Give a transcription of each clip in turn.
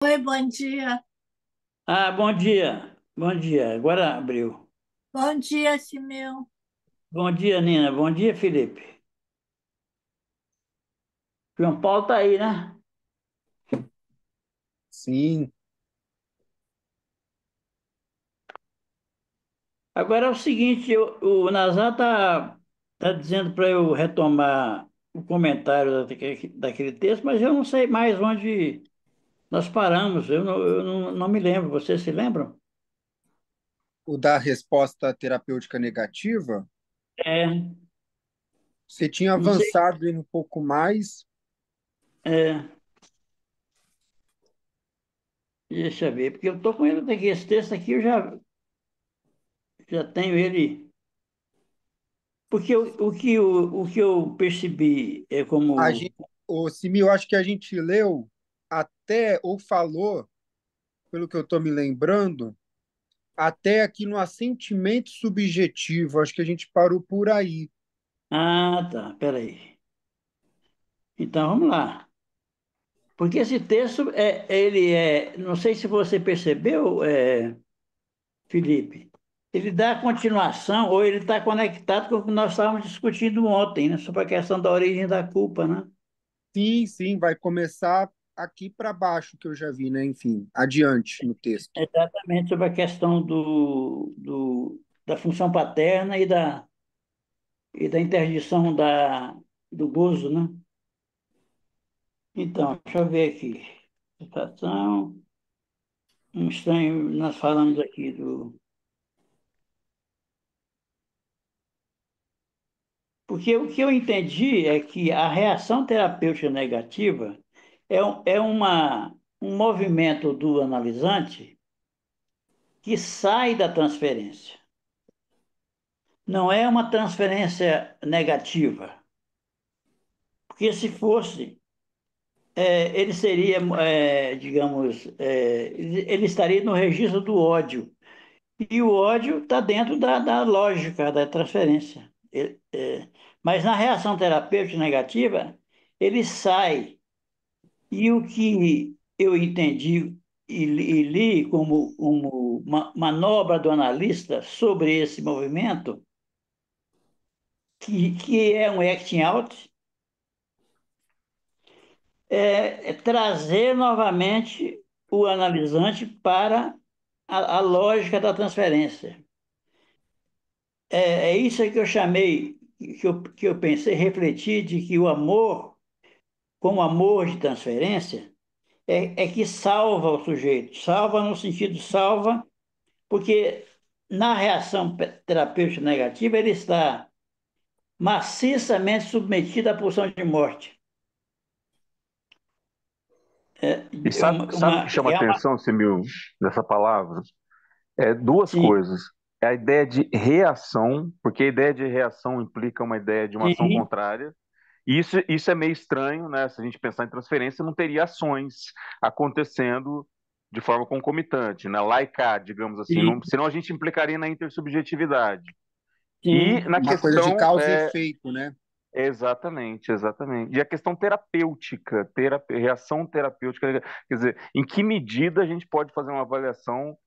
Oi, bom dia. Ah, bom dia. Bom dia. Agora abriu. Bom dia, Simeu. Bom dia, Nina. Bom dia, Felipe. João Paulo tá aí, né? Sim, Agora é o seguinte, o Nazar tá dizendo para eu retomar o comentário daquele texto, mas eu não sei mais onde nós paramos. Eu não me lembro. Vocês se lembram? o da resposta terapêutica negativa, É, você tinha não sei. avançado ele um pouco mais. É, deixa eu ver, porque eu tô com ele daqui. Esse texto aqui eu já tenho ele. Porque o que eu percebi é A como. gente, o Simi, eu acho que a gente leu até, ou falou, pelo que eu estou me lembrando, até aqui no assentimento subjetivo. Acho que a gente parou por aí. Ah, tá, peraí. Então vamos lá. Porque esse texto ele não sei se você percebeu, Felipe, ele dá continuação ou ele está conectado com o que nós estávamos discutindo ontem, né, sobre a questão da origem da culpa, né? Sim, sim, vai começar aqui para baixo, que eu já vi, né? Enfim, adiante no texto. Exatamente sobre a questão da função paterna e da interdição do gozo, né? Então, deixa eu ver aqui. Citação, um estranho, nós falamos aqui do. Porque o que eu entendi é que a reação terapêutica negativa é um movimento do analisante que sai da transferência. Não é uma transferência negativa. Porque se fosse, ele seria, digamos, ele estaria no registro do ódio. E o ódio está dentro da lógica da transferência. Mas na reação terapêutica negativa, ele sai. E o que eu entendi e li como uma manobra do analista sobre esse movimento, que é um acting out, é trazer novamente o analisante para a lógica da transferência. É isso que eu chamei, que eu pensei, refleti, de que o amor, como amor de transferência, é que salva o sujeito. Salva no sentido salva. Porque na reação terapêutica negativa, ele está maciçamente submetido à pulsão de morte. É, E sabe o que chama atenção, Semil, nessa palavra? É duas sim, coisas. É a ideia de reação, porque a ideia de reação implica uma ideia de uma ação sim, contrária. E isso é meio estranho, né? Se a gente pensar em transferência, não teria ações acontecendo de forma concomitante, né? Laicar, digamos assim. sim, Senão a gente implicaria na intersubjetividade. E sim. na Uma coisa de questão causa e efeito, né? exatamente, exatamente. E a questão terapêutica, reação terapêutica, quer dizer, em que medida a gente pode fazer uma avaliação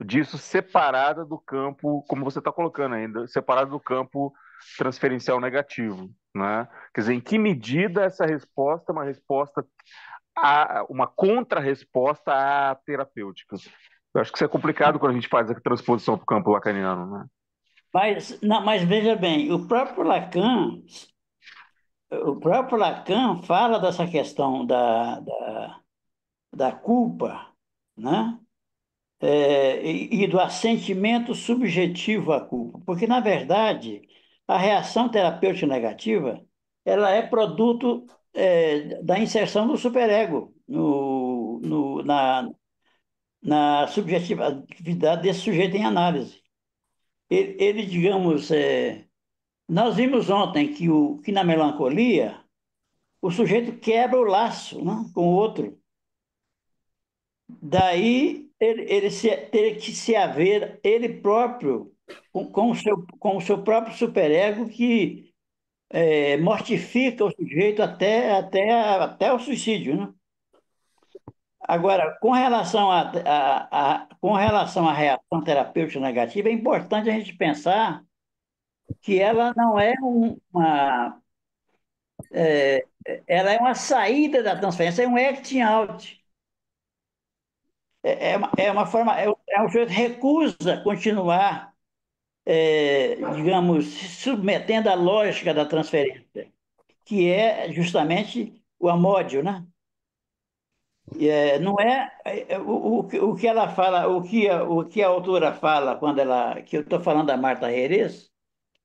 disso separada do campo, como você está colocando ainda, separada do campo transferencial negativo, né? Quer dizer, em que medida essa resposta é uma resposta uma contra-resposta à terapêutica? Eu acho que isso é complicado quando a gente faz a transposição para o campo lacaniano, né? Mas, não, mas veja bem, o próprio Lacan fala dessa questão da culpa, né? E do assentimento subjetivo à culpa. Porque, na verdade, a reação terapêutica negativa ela é produto da inserção do superego na subjetividade desse sujeito em análise. Digamos, nós vimos ontem que na melancolia o sujeito quebra o laço, né, com o outro. Daí ele teria que se haver ele próprio com o seu próprio superego que mortifica o sujeito até o suicídio, né? Agora, com relação à reação terapêutica negativa, é importante a gente pensar que ela não é é, ela é uma saída da transferência, é um acting out. É uma forma, é um sujeito que recusa continuar, digamos, se submetendo à lógica da transferência, que é justamente o amódio, né? Não é, o que ela fala, o que a autora fala quando ela, que eu estou falando da Marta Reres,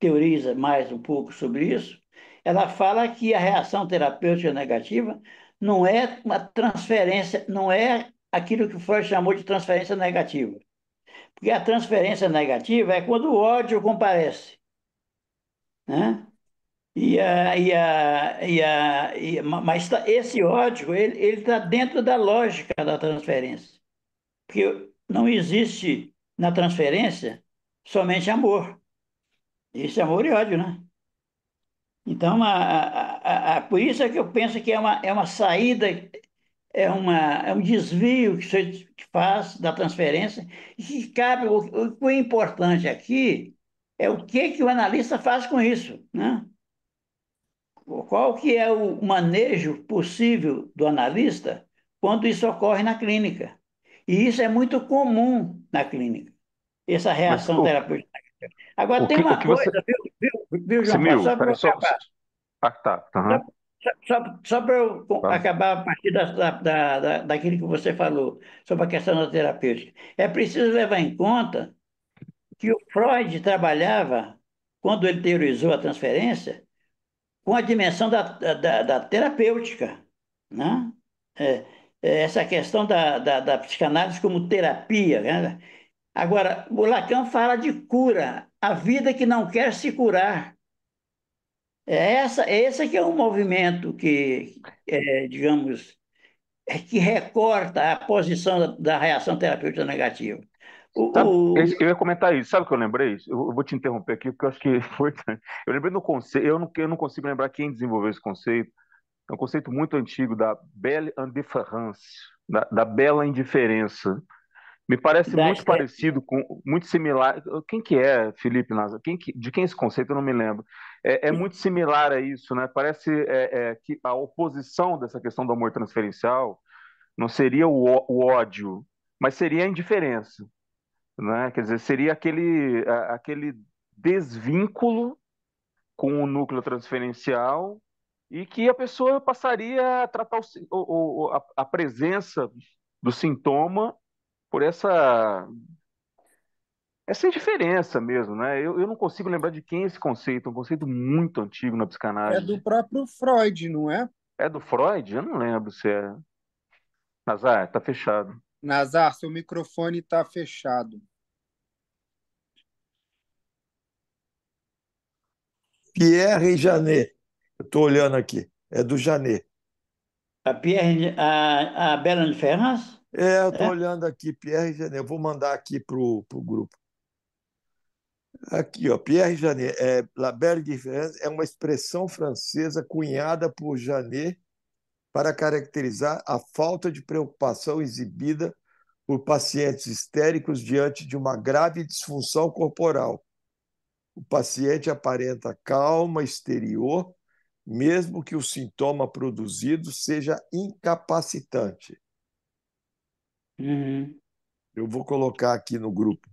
teoriza mais um pouco sobre isso, ela fala que a reação terapêutica negativa não é uma transferência, não é aquilo que Freud chamou de transferência negativa. Porque a transferência negativa é quando o ódio comparece, né? Mas esse ódio, ele está dentro da lógica da transferência. Porque não existe na transferência somente amor. Existe amor e ódio, né? Então, por isso é que eu penso que é uma saída, é um desvio que você faz da transferência e que cabe, o importante aqui é o que o analista faz com isso, né? Qual que é o manejo possível do analista quando isso ocorre na clínica? E isso é muito comum na clínica, essa Mas reação terapêutica. Agora, tem o uma que coisa, você. viu, João Paulo, Simil, só para eu peraí, só. acabar. Ah, tá. Só, Aham, só para eu tá. acabar a partir daquilo que você falou sobre a questão da terapêutica. É preciso levar em conta que o Freud trabalhava, quando ele teorizou a transferência, com a dimensão da terapêutica, né? É, essa questão da psicanálise como terapia, né? Agora, o Lacan fala de cura, a vida que não quer se curar. Esse que é um movimento que, digamos, que recorta a posição da reação terapêutica negativa. Sabe, O, o- eu ia comentar isso. Sabe o que eu lembrei? Eu vou te interromper aqui, porque eu acho que foi. Eu lembrei do conceito, eu não consigo lembrar quem desenvolveu esse conceito. É um conceito muito antigo da belle indifférence, da bela indiferença. Me parece da muito Esther parecido com, muito similar. Quem que é Felipe Nazar? De quem é esse conceito? Eu não me lembro. É muito similar a isso, né? Parece que a oposição dessa questão do amor transferencial não seria o ódio, mas seria a indiferença, né? Quer dizer, seria aquele desvínculo com o núcleo transferencial e que a pessoa passaria a tratar a presença do sintoma por essa indiferença mesmo, né? Eu não consigo lembrar de quem é esse conceito, um conceito muito antigo na É do psicanálise. próprio Freud, não é? É do Freud? Eu não lembro se é. Nazar, tá fechado. Nazar, seu microfone está fechado. Pierre e Janet. Eu estou olhando aqui. É do Janet. a Bela de Ferraz? Eu estou É? olhando aqui, Pierre e Janet. Eu vou mandar aqui para o grupo. Aqui, ó, Pierre e Janet. La Belle Différence é uma expressão francesa cunhada por Janet para caracterizar a falta de preocupação exibida por pacientes histéricos diante de uma grave disfunção corporal. O paciente aparenta calma exterior, mesmo que o sintoma produzido seja incapacitante. Uhum. Eu vou colocar aqui no grupo.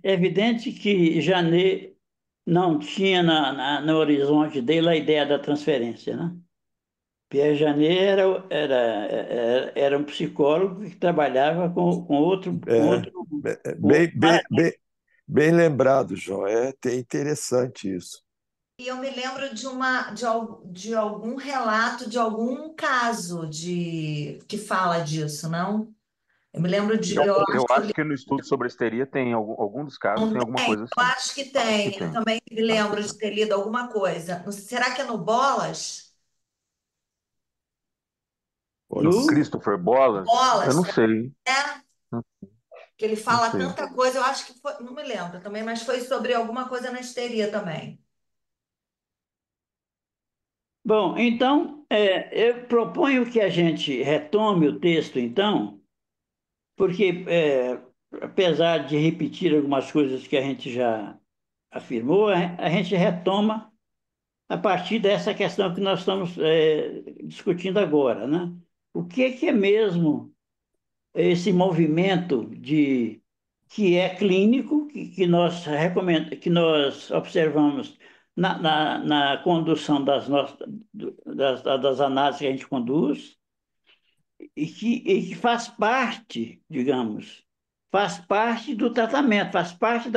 É evidente que Janet não tinha no horizonte dele a ideia da transferência, né? Pierre Janet era um psicólogo que trabalhava com É, outro, com outro bem lembrado, João. É interessante isso. E eu me lembro de algum relato, de algum caso que fala disso, não? Eu me lembro de. Eu Eu acho que eu acho que no estudo sobre histeria tem algum dos casos tem alguma tem, coisa eu assim. acho que Acho que tem. Eu tem. também me Acho que lembro tem. de ter lido alguma coisa. Será que é no Bolas? Pode no ser. Christopher Bolas? Eu Bolas, não sei. é? Que ele Não fala sei. tanta coisa. Eu acho que foi, não me lembro também, mas foi sobre alguma coisa na histeria também. Bom, então, eu proponho que a gente retome o texto, então, porque, apesar de repetir algumas coisas que a gente já afirmou, a gente retoma a partir dessa questão que nós estamos, discutindo agora, né? O que é mesmo esse movimento que é clínico, que nós que nós observamos na condução das análises que a gente conduz, e que faz parte, digamos, faz parte do tratamento, faz parte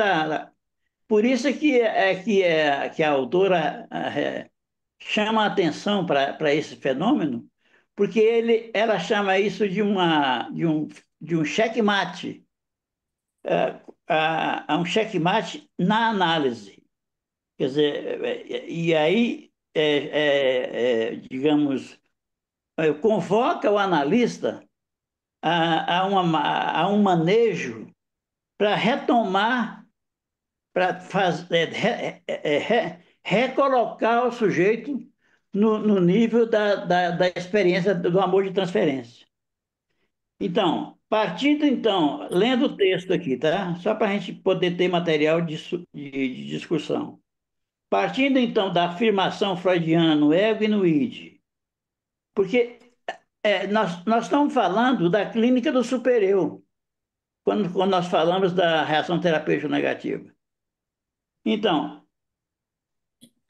por isso é que a autora chama a atenção para esse fenômeno, porque ela chama isso de um checkmate, um checkmate na análise. Quer dizer, e aí, digamos, convoca o analista a um manejo para retomar, para fazer, recolocar o sujeito no nível da experiência do amor de transferência. Então, partindo então, lendo o texto aqui, tá? Só para a gente poder ter material de discussão. Partindo então da afirmação freudiana no ego e no id, porque nós estamos falando da clínica do supereu, quando nós falamos da reação terapêutica negativa. Então,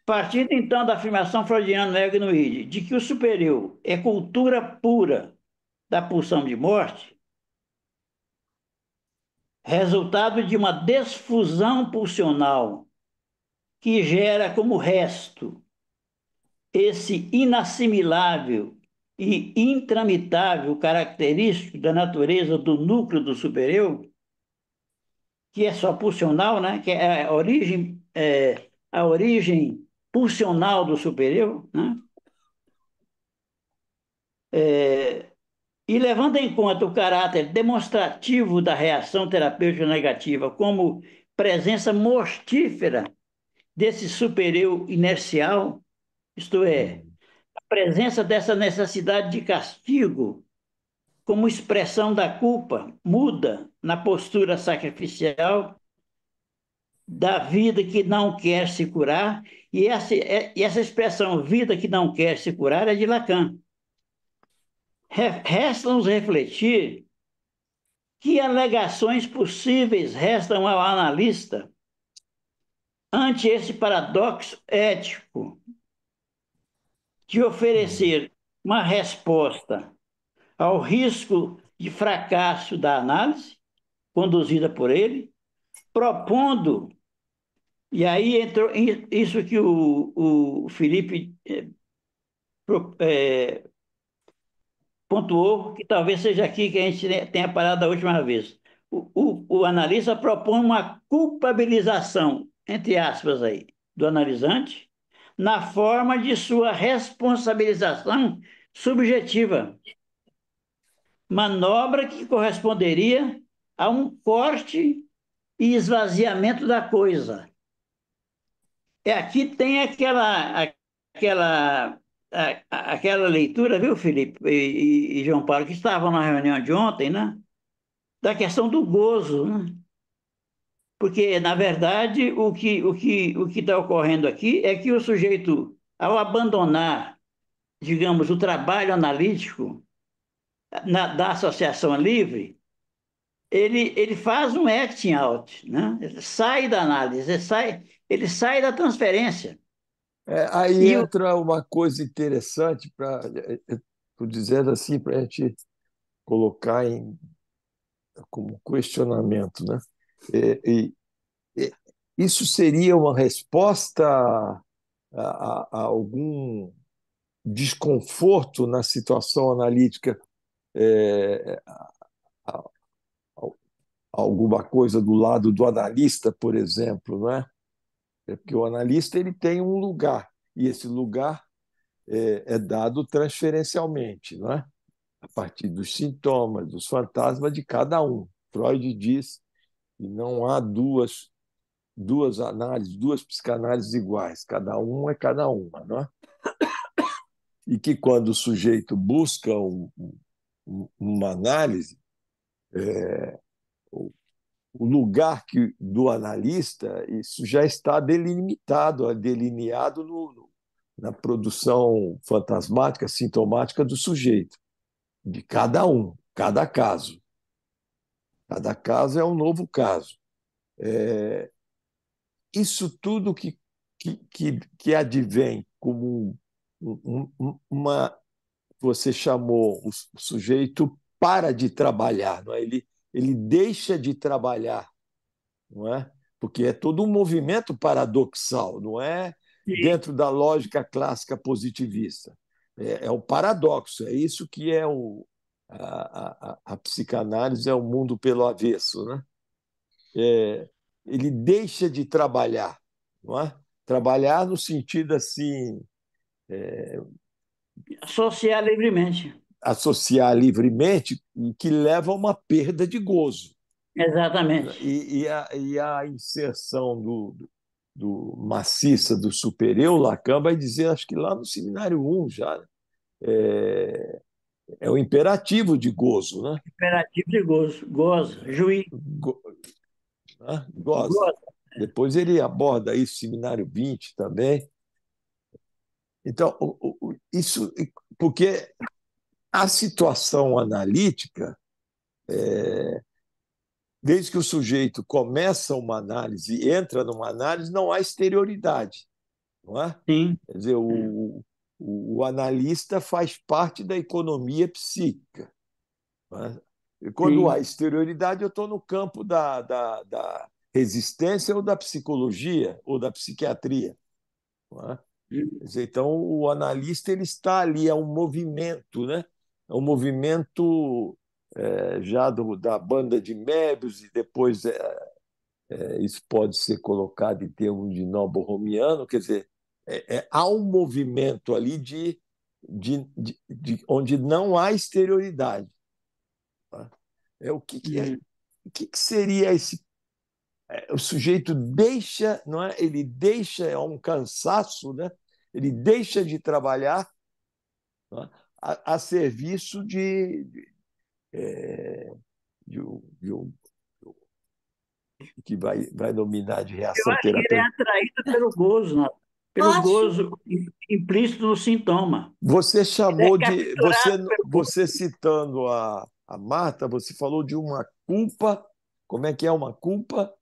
partindo então da afirmação freudiana no ego e no id, de que o supereu é cultura pura da pulsão de morte, resultado de uma desfusão pulsional que gera como resto esse inassimilável e intramitável característico da natureza do núcleo do supereu, que é só pulsional, né? Que é a origem pulsional do supereu, né? E levando em conta o caráter demonstrativo da reação terapêutica negativa como presença mortífera desse supereu inercial, isto é, a presença dessa necessidade de castigo como expressão da culpa muda na postura sacrificial da vida que não quer se curar, e essa expressão vida que não quer se curar é de Lacan. Resta-nos refletir que alegações possíveis restam ao analista ante esse paradoxo ético de oferecer uma resposta ao risco de fracasso da análise conduzida por ele, propondo, e aí entrou isso que o Felipe pontuou, que talvez seja aqui que a gente tenha parado da última vez. O analista propõe uma culpabilização, entre aspas, aí, do analisante, na forma de sua responsabilização subjetiva, manobra que corresponderia a um corte e esvaziamento da coisa. Aqui tem aquela, aquela leitura, viu, Felipe e João Paulo, que estavam na reunião de ontem, né? Da questão do gozo, né? Porque, na verdade, o que está ocorrendo aqui é que o sujeito, ao abandonar, digamos, o trabalho analítico da associação livre, ele faz um acting out, né? Ele sai da análise, ele sai da transferência. Aí E entra uma coisa interessante estou dizendo assim para a gente colocar como questionamento, né? E isso seria uma resposta a algum desconforto na situação analítica, é, a- a- alguma coisa do lado do analista, por exemplo, não é? Porque o analista ele tem um lugar e esse lugar é dado transferencialmente, não é? A partir dos sintomas, dos fantasmas de cada um. Freud diz que não há duas análises, duas psicanálises iguais, cada um é cada uma, não é? e que quando o sujeito busca uma análise, o lugar do analista, isso já está delineado na produção fantasmática, sintomática do sujeito, de cada um, cada caso. Cada caso é um novo caso. Isso tudo que advém como uma. Você chamou o sujeito para de trabalhar, não é? Ele deixa de trabalhar, não é? Porque é todo um movimento paradoxal, não é Sim. dentro da lógica clássica positivista. É o paradoxo, é isso que é a psicanálise, é o mundo pelo avesso, né? Ele deixa de trabalhar, não é? Trabalhar no sentido assim, Associar livremente. associar livremente, e que leva a uma perda de gozo. Exatamente. E a inserção do maciça do super-eu, Lacan vai dizer, acho que lá no seminário 1 já, é o imperativo de gozo, né? Imperativo de gozo. Goza, juiz, Go, né? Goza. goza. Depois ele aborda isso, seminário 20 também. Então, isso porque a situação analítica, desde que o sujeito começa uma análise e entra numa análise, não há exterioridade, não é? Sim. Quer dizer, o analista faz parte da economia psíquica, não é? E quando há Sim. exterioridade, eu estou no campo da resistência ou da psicologia ou da psiquiatria, não é? Quer dizer, então, o analista ele está ali, é um movimento, né? É um movimento já da banda de Mébius, e depois isso pode ser colocado em termos de nobo-romiano, quer dizer, há um movimento ali onde não há exterioridade. Tá? Uhum. O que seria esse? O sujeito deixa, não é? Ele deixa, é um cansaço, né? Ele deixa de trabalhar, não é? A serviço de um que vai dominar de Eu reação acho que ele é terapêutica. atraído pelo gozo, né? Pelo Acho, gozo implícito no sintoma. Você Ele é chamou de. capturado pelo gozo. Você citando a Marta, você falou de uma culpa. Como é que é uma culpa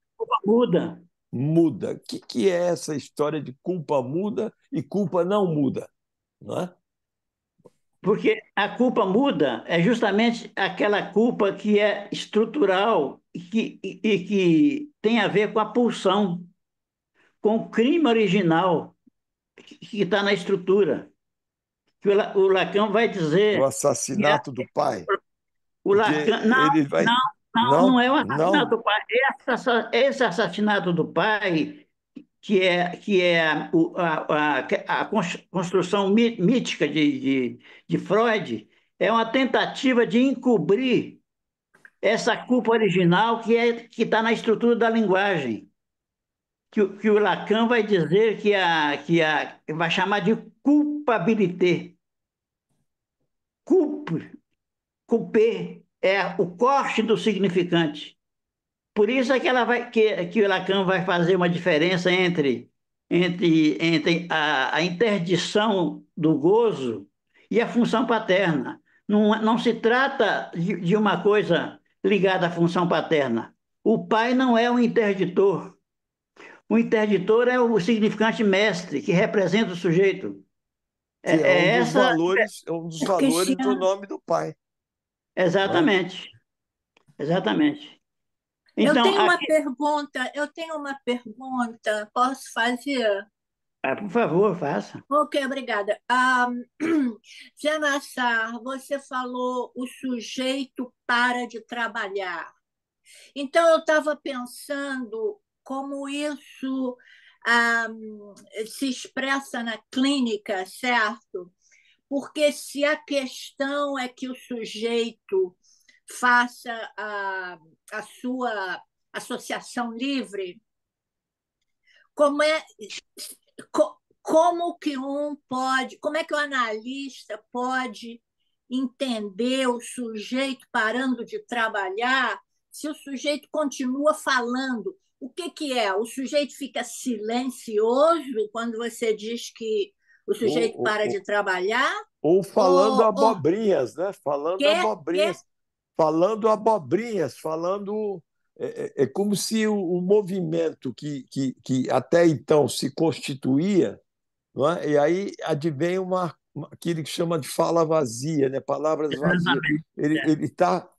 Muda. muda? O que é essa história de culpa muda e culpa não muda? Não é? Porque a culpa muda é justamente aquela culpa que é estrutural e que tem a ver com a pulsão, com o crime original que está na estrutura. Que o Lacan vai O dizer que assassinato do pai. o Porque Lacan. Não, ele vai. não, não Não, é o assassinato não. do pai. Esse assassinato do pai, que é a construção mítica de Freud, é uma tentativa de encobrir essa culpa original que está na estrutura da linguagem, que o Lacan vai dizer vai chamar de culpabilité. Culpe, culpé é o corte do significante. Por isso é que o Lacan vai fazer uma diferença entre a interdição do gozo e a função paterna. Não se trata de uma coisa ligada à função paterna. O pai não é o interditor. O interditor é o significante mestre, que representa o sujeito. Que é um É dos essa. valores, é um dos valores do Cristiano, nome do pai. Não é? Exatamente. Exatamente. eu Então, tenho uma aqui. pergunta, posso fazer? Por favor, faça. Ok, obrigada. Zé Nassar, você falou o sujeito para de trabalhar. Então, eu estava pensando como isso ah, se expressa na clínica, certo? Porque se a questão é que o sujeito faça a sua associação livre, como é, como é que o analista pode entender o sujeito parando de trabalhar se o sujeito continua falando? O que que é? O sujeito fica silencioso quando você diz que o sujeito Ou, para de ou, trabalhar? ou falando Ou abobrinhas, né? Falando quer, abobrinhas, falando abobrinhas, é como se o movimento que até então se constituía, não é? E aí advém aquilo que chama de fala vazia, né? Palavras vazias. Exatamente. Ele está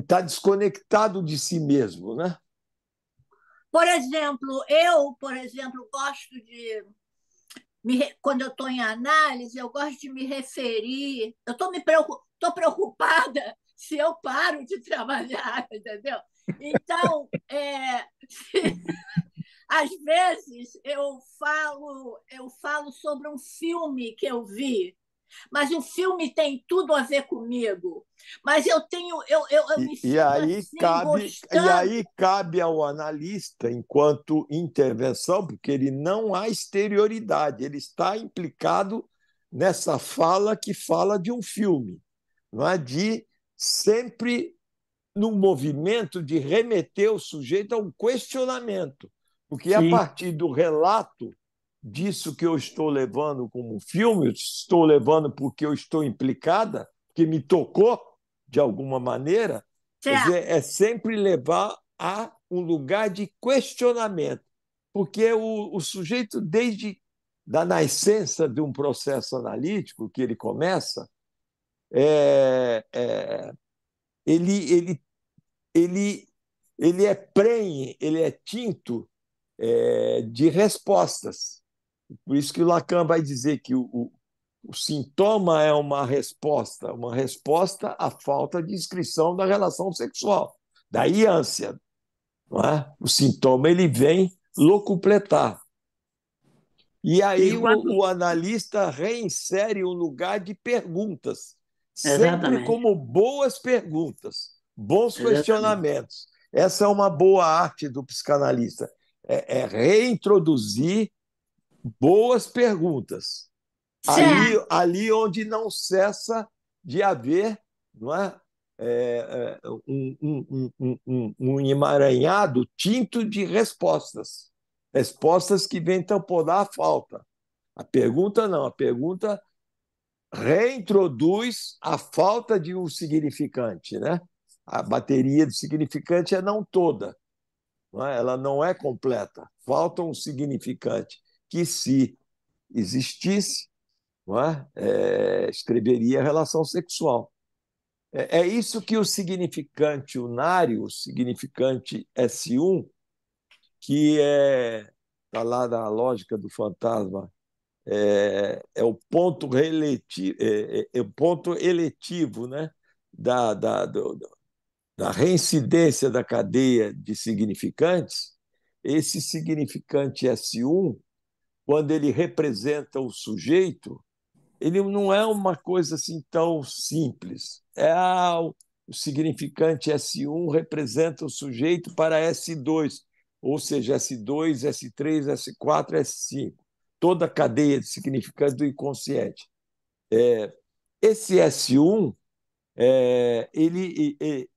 tá desconectado de si mesmo, né? por exemplo, gosto de quando eu estou em análise, eu gosto de me referir. Eu estou preocupada se eu paro de trabalhar, entendeu? Então, às vezes eu falo sobre um filme que eu vi, mas o filme tem tudo a ver comigo. Mas eu me E sinto aí assim, cabe, e gostando. aí cabe ao analista, enquanto intervenção, porque ele não há exterioridade, ele está implicado nessa fala que fala de um filme, não é? De sempre num movimento de remeter o sujeito a um questionamento, porque a Sim, partir do relato disso que eu estou levando como filme, estou levando porque eu estou implicada, porque me tocou de alguma maneira, quer dizer, Certo, é sempre levar a um lugar de questionamento, porque o sujeito, desde da nascença de um processo analítico que ele começa, é, é, ele, ele, ele é prenhe, ele é tinto de respostas. Por isso que o Lacan vai dizer que o sintoma é uma resposta à falta de inscrição da relação sexual. Daí a ânsia, não é? O sintoma ele vem locupletar. E e aí quando... o analista reinsere o lugar de perguntas, sempre Exatamente, como boas perguntas, bons exatamente, questionamentos. Essa é uma boa arte do psicanalista, é reintroduzir boas perguntas, certo. ali onde não cessa de haver, não é? Um emaranhado tinto de respostas. Respostas que vêm tamponar a falta. A pergunta não, a pergunta reintroduz a falta de um significante, né? A bateria do significante é não toda, não é? Ela não é completa. Falta um significante que, se existisse, não é? Escreveria a relação sexual. É isso que o significante unário, o significante S1, que está lá na lógica do fantasma, o ponto relativo, o ponto eletivo, né? Da reincidência da cadeia de significantes. Esse significante S1, quando ele representa o sujeito, ele não é uma coisa assim tão simples. O significante S1 representa o sujeito para S2, ou seja, S2, S3, S4, S5. Toda a cadeia de significantes do inconsciente. Esse S1,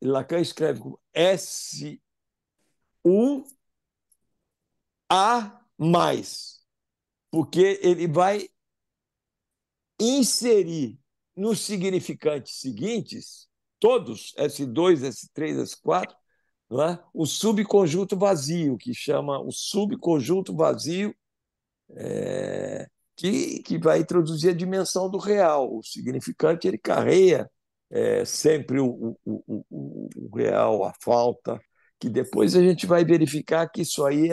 Lacan escreve como S1A+, porque ele vai inserir nos significantes seguintes, todos, S2, S3, S4, não é? O subconjunto vazio, que chama o subconjunto vazio, que vai introduzir a dimensão do real. O significante ele carrega sempre o real, a falta, que depois a gente vai verificar que isso aí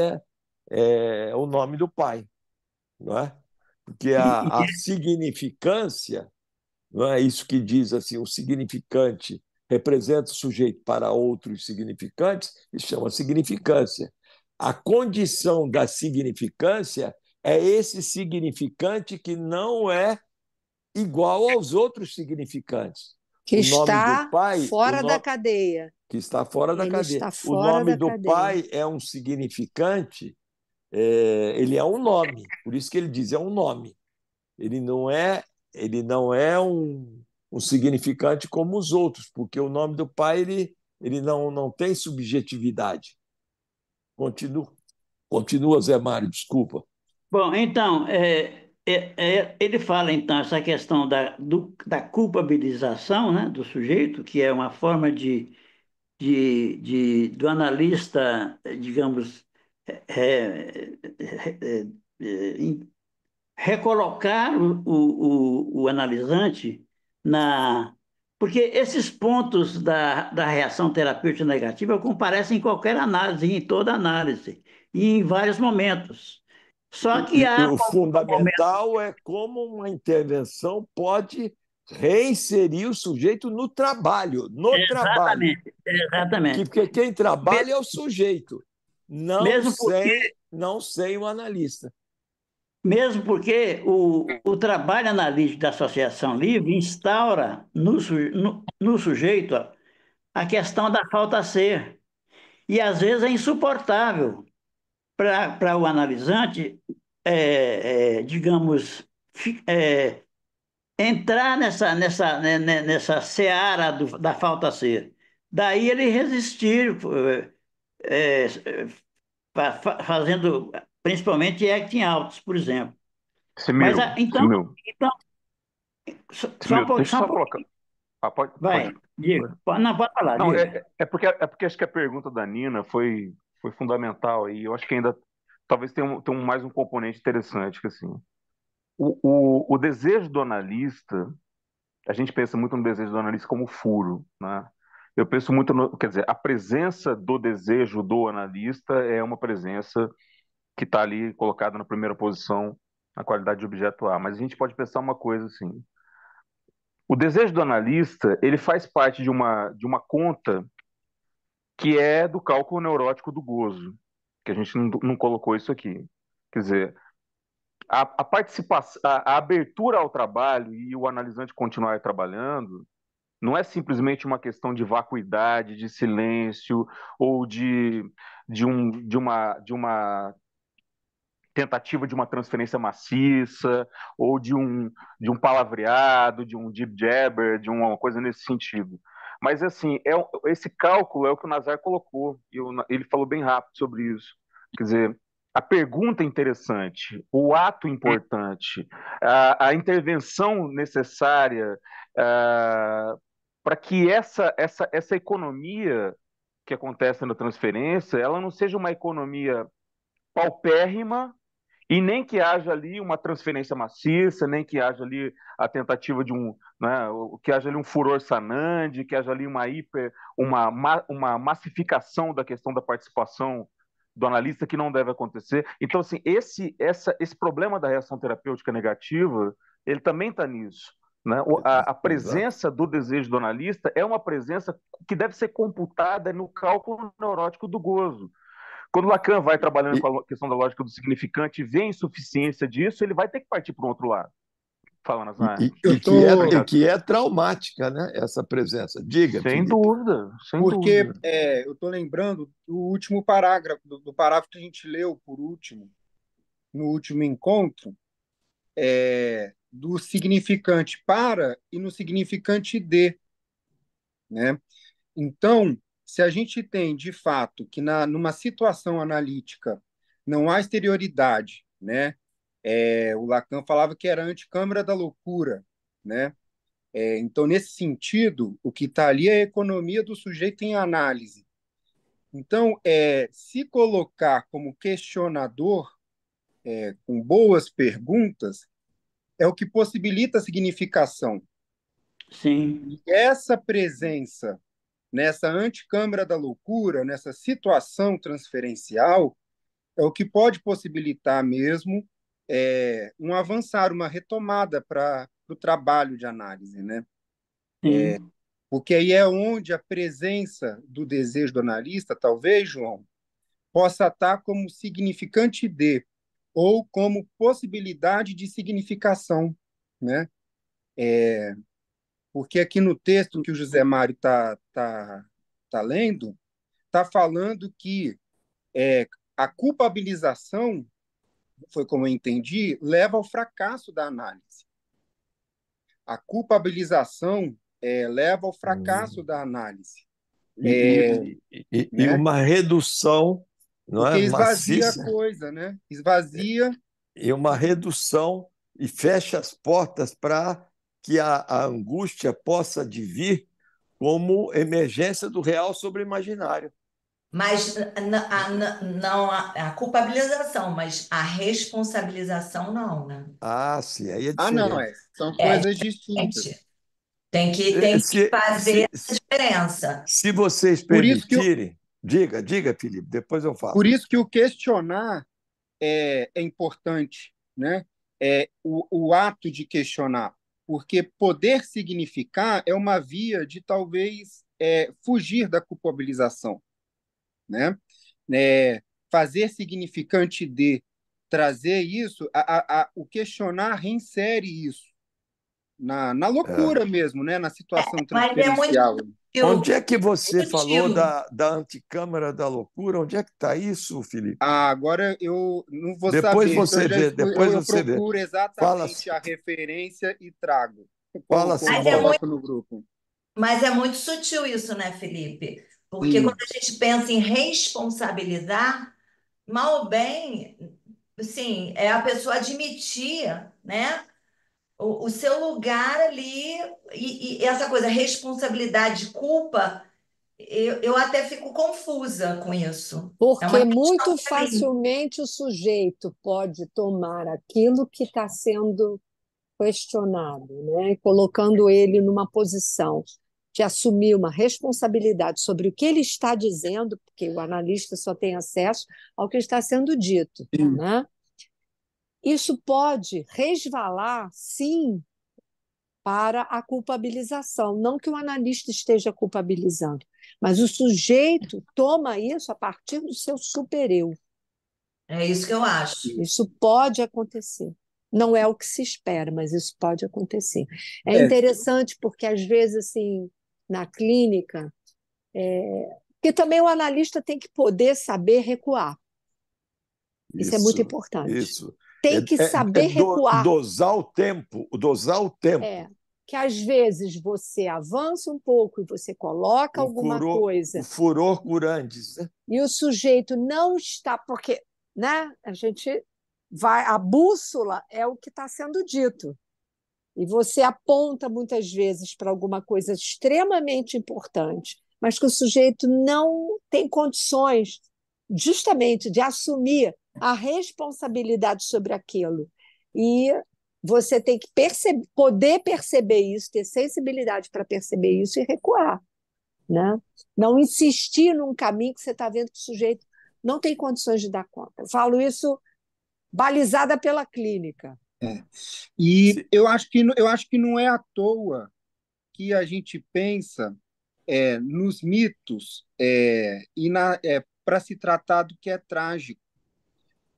é o nome do pai, não é? Porque a significância, não é isso que diz assim, o significante representa o sujeito para outros significantes, isso chama significância. A condição da significância é esse significante que não é igual aos outros significantes. Que O nome do está pai, fora da cadeia. que está fora da Ele cadeia. está O fora nome da do cadeia. pai é um significante ele é um nome, por isso que ele diz, é um nome. Ele não é um significante como os outros, porque o nome do pai ele não tem subjetividade. Continua, continua, Zé Mário, desculpa. Bom, então, ele fala, então, essa questão da culpabilização, né, do sujeito, que é uma forma do analista, digamos, recolocar o analisante na. Porque esses pontos da reação terapêutica negativa comparecem em qualquer análise, em toda análise, e em vários momentos. Só que E há o um momento. fundamental é como uma intervenção pode reinserir o sujeito no trabalho, no trabalho. Exatamente, exatamente. Porque quem Me- trabalha é o sujeito, Mesmo porque não sem o analista. Mesmo porque o trabalho analítico da associação livre instaura no sujeito a questão da falta a ser. E às vezes é insuportável para o analisante, digamos, entrar nessa seara da falta a ser. Daí ele resistir, é, é, fazendo principalmente acting outs, por exemplo. Mas Simil, então, Simil, então só um Simil, pouquinho, deixa só eu um só colocar. pouquinho. Ah, pode. Vai, diga. Não, pode falar, Não, diga. é porque acho que a pergunta da Nina foi fundamental e eu acho que ainda talvez tenha mais um componente interessante, que assim, o desejo do analista, a gente pensa muito no desejo do analista como furo, né? Eu penso muito no, quer dizer, a presença do desejo do analista é uma presença que está ali colocada na primeira posição na qualidade de objeto A, mas a gente pode pensar uma coisa assim, o desejo do analista, ele faz parte de uma conta que é do cálculo neurótico do gozo, que a gente não colocou isso aqui. Quer dizer, a participação, a abertura ao trabalho e o analisante continuar trabalhando não é simplesmente uma questão de vacuidade, de silêncio ou de uma tentativa de uma transferência maciça ou de um palavreado, de um deep jabber, de uma coisa nesse sentido. Mas, assim, esse cálculo é o que o Nazar colocou, e ele falou bem rápido sobre isso. Quer dizer, a pergunta é interessante, o ato importante, a intervenção necessária para que essa economia que acontece na transferência, ela não seja uma economia paupérrima e nem que haja ali uma transferência maciça, nem que haja ali a tentativa né, que haja ali um furor sanante, que haja ali uma massificação da questão da participação do analista que não deve acontecer. Então, assim, esse problema da reação terapêutica negativa, ele também está nisso. Né? A Exato. presença do desejo do analista é uma presença que deve ser computada no cálculo neurótico do gozo. Quando Lacan vai trabalhando E, com a questão da lógica do significante e vê a insuficiência disso, ele vai ter que partir para o outro lado. Fala, Nazar. Eu e tô que é traumática, né, essa presença. Diga, Sem Felipe. dúvida, sem porque dúvida. eu tô lembrando do último parágrafo, do parágrafo que a gente leu por último, no último encontro, do significante para e no significante de, né? Então, se a gente tem de fato que numa situação analítica não há exterioridade, né? O Lacan falava que era a anticâmara da loucura, né? Então, nesse sentido, o que está ali é a economia do sujeito em análise. Então, se colocar como questionador, com boas perguntas, é o que possibilita a significação. Sim, E essa presença nessa anticâmara da loucura, nessa situação transferencial, é o que pode possibilitar mesmo um avançar, uma retomada para o trabalho de análise, né? sim. Porque aí é onde a presença do desejo do analista, talvez, João, possa estar como significante de, ou como possibilidade de significação, né? Porque aqui no texto que o José Mário está lendo, está falando que a culpabilização, foi como eu entendi, leva ao fracasso da análise. A culpabilização leva ao fracasso da análise. E Né? uma redução, não Porque é, esvazia a maciça, coisa, né? Esvazia. e uma redução e fecha as portas para que a angústia possa advir como emergência do real sobre o imaginário. Mas não a culpabilização, mas a responsabilização não, né? Ah, sim, aí é Ah, não, diferente. são É coisas distintas. diferente. Tem que Se, fazer se, essa diferença. se vocês Por isso que, permitirem, diga, Felipe, depois eu falo. por isso que o questionar é importante, né? O ato de questionar, porque poder significar é uma via de talvez fugir da culpabilização, né? É, fazer significante de trazer isso, o questionar reinsere isso na É. loucura mesmo, né? Na situação Mas é muito transferencial. Onde sutil, é que você falou sutil. da anticâmara da loucura? Onde é que está isso, Felipe? Agora eu não vou Depois saber, então você vê, depois eu você vê. procuro Fala, exatamente a referência e trago, fala Mas é Simone. muito, coloco no grupo. mas é muito sutil isso, né, Felipe? Porque quando Sim, a gente pensa em responsabilizar, mal ou bem, sim, é a pessoa admitir, né, o seu lugar ali e essa coisa, responsabilidade, culpa, eu até fico confusa com isso. É uma Porque questão muito para mim. facilmente o sujeito pode tomar aquilo que está sendo questionado, né? Colocando ele numa posição de assumir uma responsabilidade sobre o que ele está dizendo, porque o analista só tem acesso ao que está sendo dito, sim. né? Isso pode resvalar, sim, para a culpabilização. Não que o analista esteja culpabilizando, mas o sujeito toma isso a partir do seu supereu. É isso que eu acho. Isso pode acontecer. Não é o que se espera, mas isso pode acontecer. É É, interessante porque, às vezes, assim, na clínica, que também o analista tem que poder saber recuar. Isso é muito Isso, importante. isso. Tem que saber recuar. Dosar o tempo, dosar o tempo. É, que às vezes você avança um pouco e você coloca alguma O coisa furor curantes, né? e o sujeito não está, porque, né, a gente vai, a bússola é o que está sendo dito. E você aponta muitas vezes para alguma coisa extremamente importante, mas que o sujeito não tem condições justamente de assumir a responsabilidade sobre aquilo. E você tem que poder perceber isso, ter sensibilidade para perceber isso e recuar, né? Não insistir num caminho que você está vendo que o sujeito não tem condições de dar conta. Eu falo isso balizada pela clínica. e eu acho que não é à toa que a gente pensa nos mitos para se tratar do que é trágico.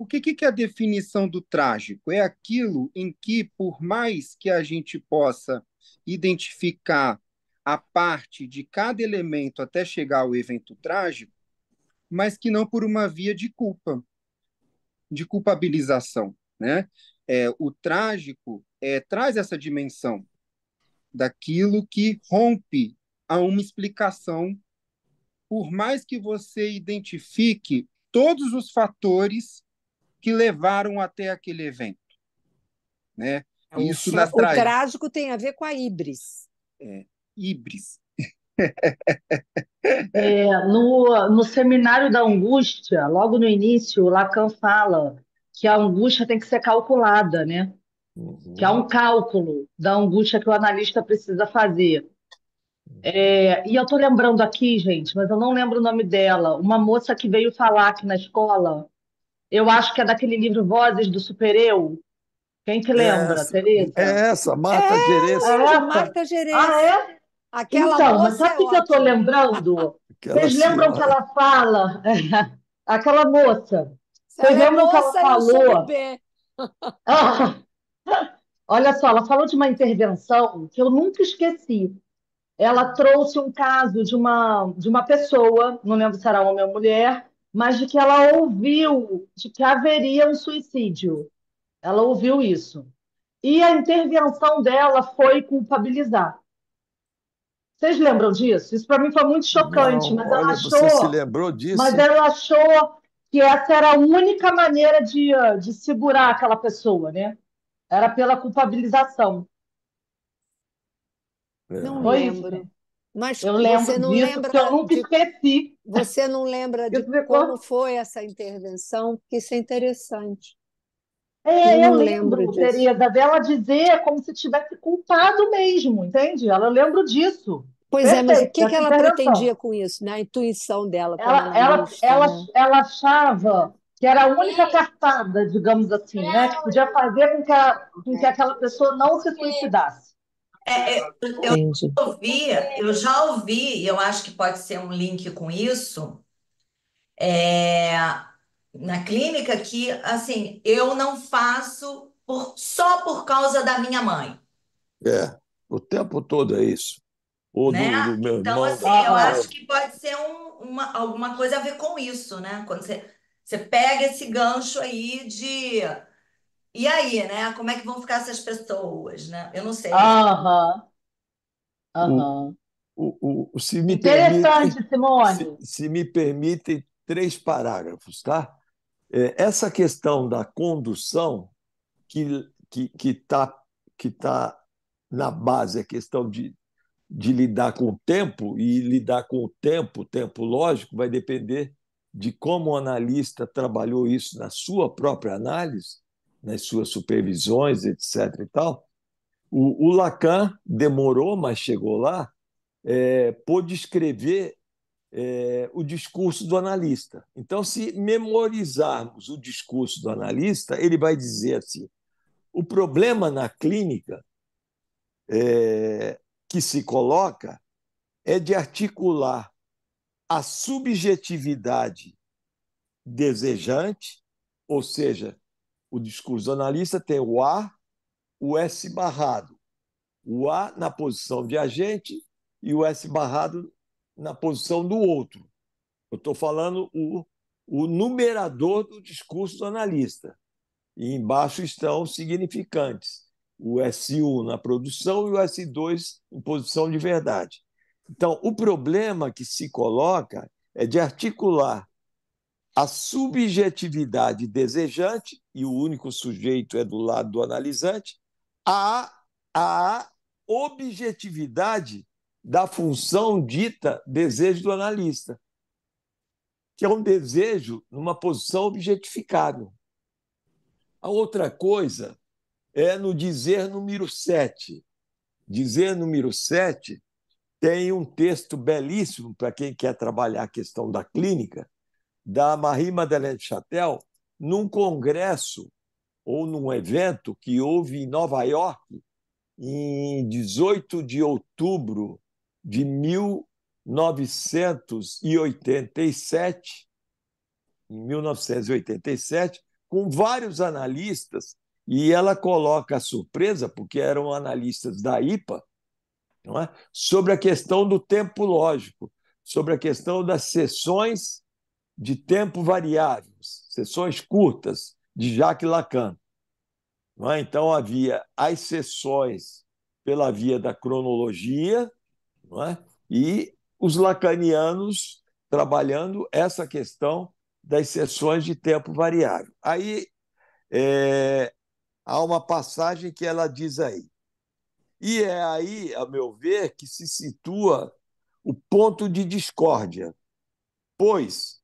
Que é a definição do trágico? É aquilo em que, por mais que a gente possa identificar a parte de cada elemento até chegar ao evento trágico, mas que não por uma via de culpa, de culpabilização, né? O trágico traz essa dimensão daquilo que rompe a uma explicação, por mais que você identifique todos os fatores que levaram até aquele evento, né? Isso na O trágico tem a ver com a híbris. híbris. No seminário da angústia, logo no início, o Lacan fala que a angústia tem que ser calculada, né? Que há Uhum. um cálculo da angústia que o analista precisa fazer. E eu estou lembrando aqui, gente, mas eu não lembro o nome dela, uma moça que veio falar aqui na escola, eu acho que é daquele livro Vozes do Supereu. Quem que lembra, Essa, Tereza? Marta É Gerês, Claro, essa? Marta Ah, Gerês. é? Aquela Então, mas moça sabe é o que que eu estou ótima. lembrando? aquela Vocês lembram que senhora. ela fala? Aquela moça. Vocês Ela é lembram que ela moça, eu sou falou? bebê. Ah, olha só, ela falou de uma intervenção que eu nunca esqueci. Ela trouxe um caso de uma pessoa, não lembro se era homem ou mulher, mas de que ela ouviu de que haveria um suicídio. Ela ouviu isso. E a intervenção dela foi culpabilizar. Vocês lembram disso? Isso para mim foi muito chocante, Não, olha, você se lembrou mas disso? ela achou que essa era a única maneira de segurar aquela pessoa, né? Era pela culpabilização. Não É. Foi isso, lembro. gente. Mas Eu você lembro não disso porque eu lembra nunca de esqueci. você não lembra de Isso como ficou. foi essa intervenção? Porque isso é interessante. Eu Eu não lembro lembro, disso. Tereza, dela dizer como se tivesse culpado mesmo, entende? Eu lembro disso. Pois é, mas o Perfeito, que que dessa ela intervenção. pretendia com isso, né? A intuição dela como Ela, ela, analista, ela, né? ela achava que era a única cartada, digamos assim, né, que podia fazer com que aquela pessoa não se suicidasse. Eu Entendi. eu já ouvi, e eu acho que pode ser um link com isso, é, na clínica, que assim, eu não faço só por causa da minha mãe, É, o tempo todo é isso. Ou né? do meu Então, irmão, da assim, minha eu Aham. acho mãe. que pode ser alguma coisa a ver com isso, né? Quando você pega esse gancho aí de. E aí, né? Como é que vão ficar essas pessoas, né? Eu não sei. Aham. O, Aham. se me permitem, Interessante, Simone. se me permitem, 3 parágrafos, tá? Essa questão da condução que está que tá na base, a questão de lidar com o tempo, e lidar com o tempo lógico, vai depender de como o analista trabalhou isso na sua própria análise, nas suas supervisões, etc. e tal. O Lacan demorou, mas chegou lá, pôde escrever o discurso do analista. Então, se memorizarmos o discurso do analista, ele vai dizer assim: o problema na clínica que se coloca é de articular a subjetividade desejante, ou seja, o discurso do analista tem o A, o S barrado, o A na posição de agente e o S barrado na posição do outro. Eu estou falando o numerador do discurso do analista. E embaixo estão os significantes. O S1 na produção e o S2 em posição de verdade. Então, o problema que se coloca é de articular a subjetividade desejante, e o único sujeito é do lado do analisante, a objetividade da função dita desejo do analista, que é um desejo numa posição objetificada. A outra coisa é no dizer número 7. Dizer número 7 tem um texto belíssimo para quem quer trabalhar a questão da clínica, da Marie-Madeleine Chatel, num congresso ou num evento que houve em Nova York em 18 de outubro de 1987, em 1987, com vários analistas, e ela coloca a surpresa, porque eram analistas da IPA, não é? Sobre a questão do tempo lógico, sobre a questão das sessões de tempo variáveis, sessões curtas de Jacques Lacan. Não é? Então, havia as sessões pela via da cronologia, não é? E os lacanianos trabalhando essa questão das sessões de tempo variável. Aí há uma passagem que ela diz aí. E é aí, a meu ver, que se situa o ponto de discórdia, pois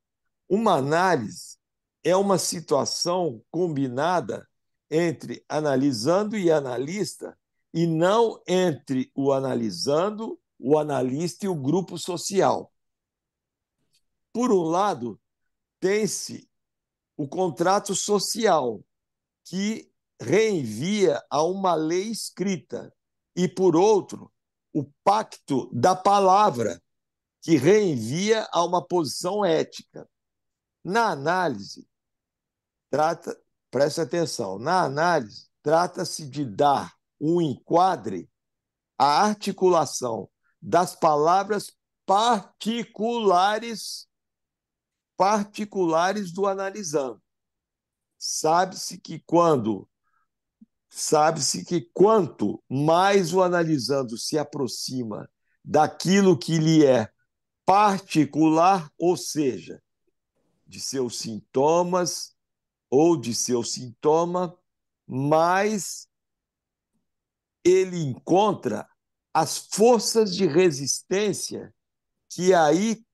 uma análise é uma situação combinada entre analisando e analista, e não entre o analisando, o analista e o grupo social. Por um lado, tem-se o contrato social, que reenvia a uma lei escrita, e, por outro, o pacto da palavra, que reenvia a uma posição ética. Na análise, preste atenção, na análise, trata-se de dar um enquadre à articulação das palavras particulares particulares do analisando. Sabe-se que quanto mais o analisando se aproxima daquilo que lhe é particular, ou seja, de seus sintomas ou de seu sintoma, mais ele encontra as forças de resistência que aí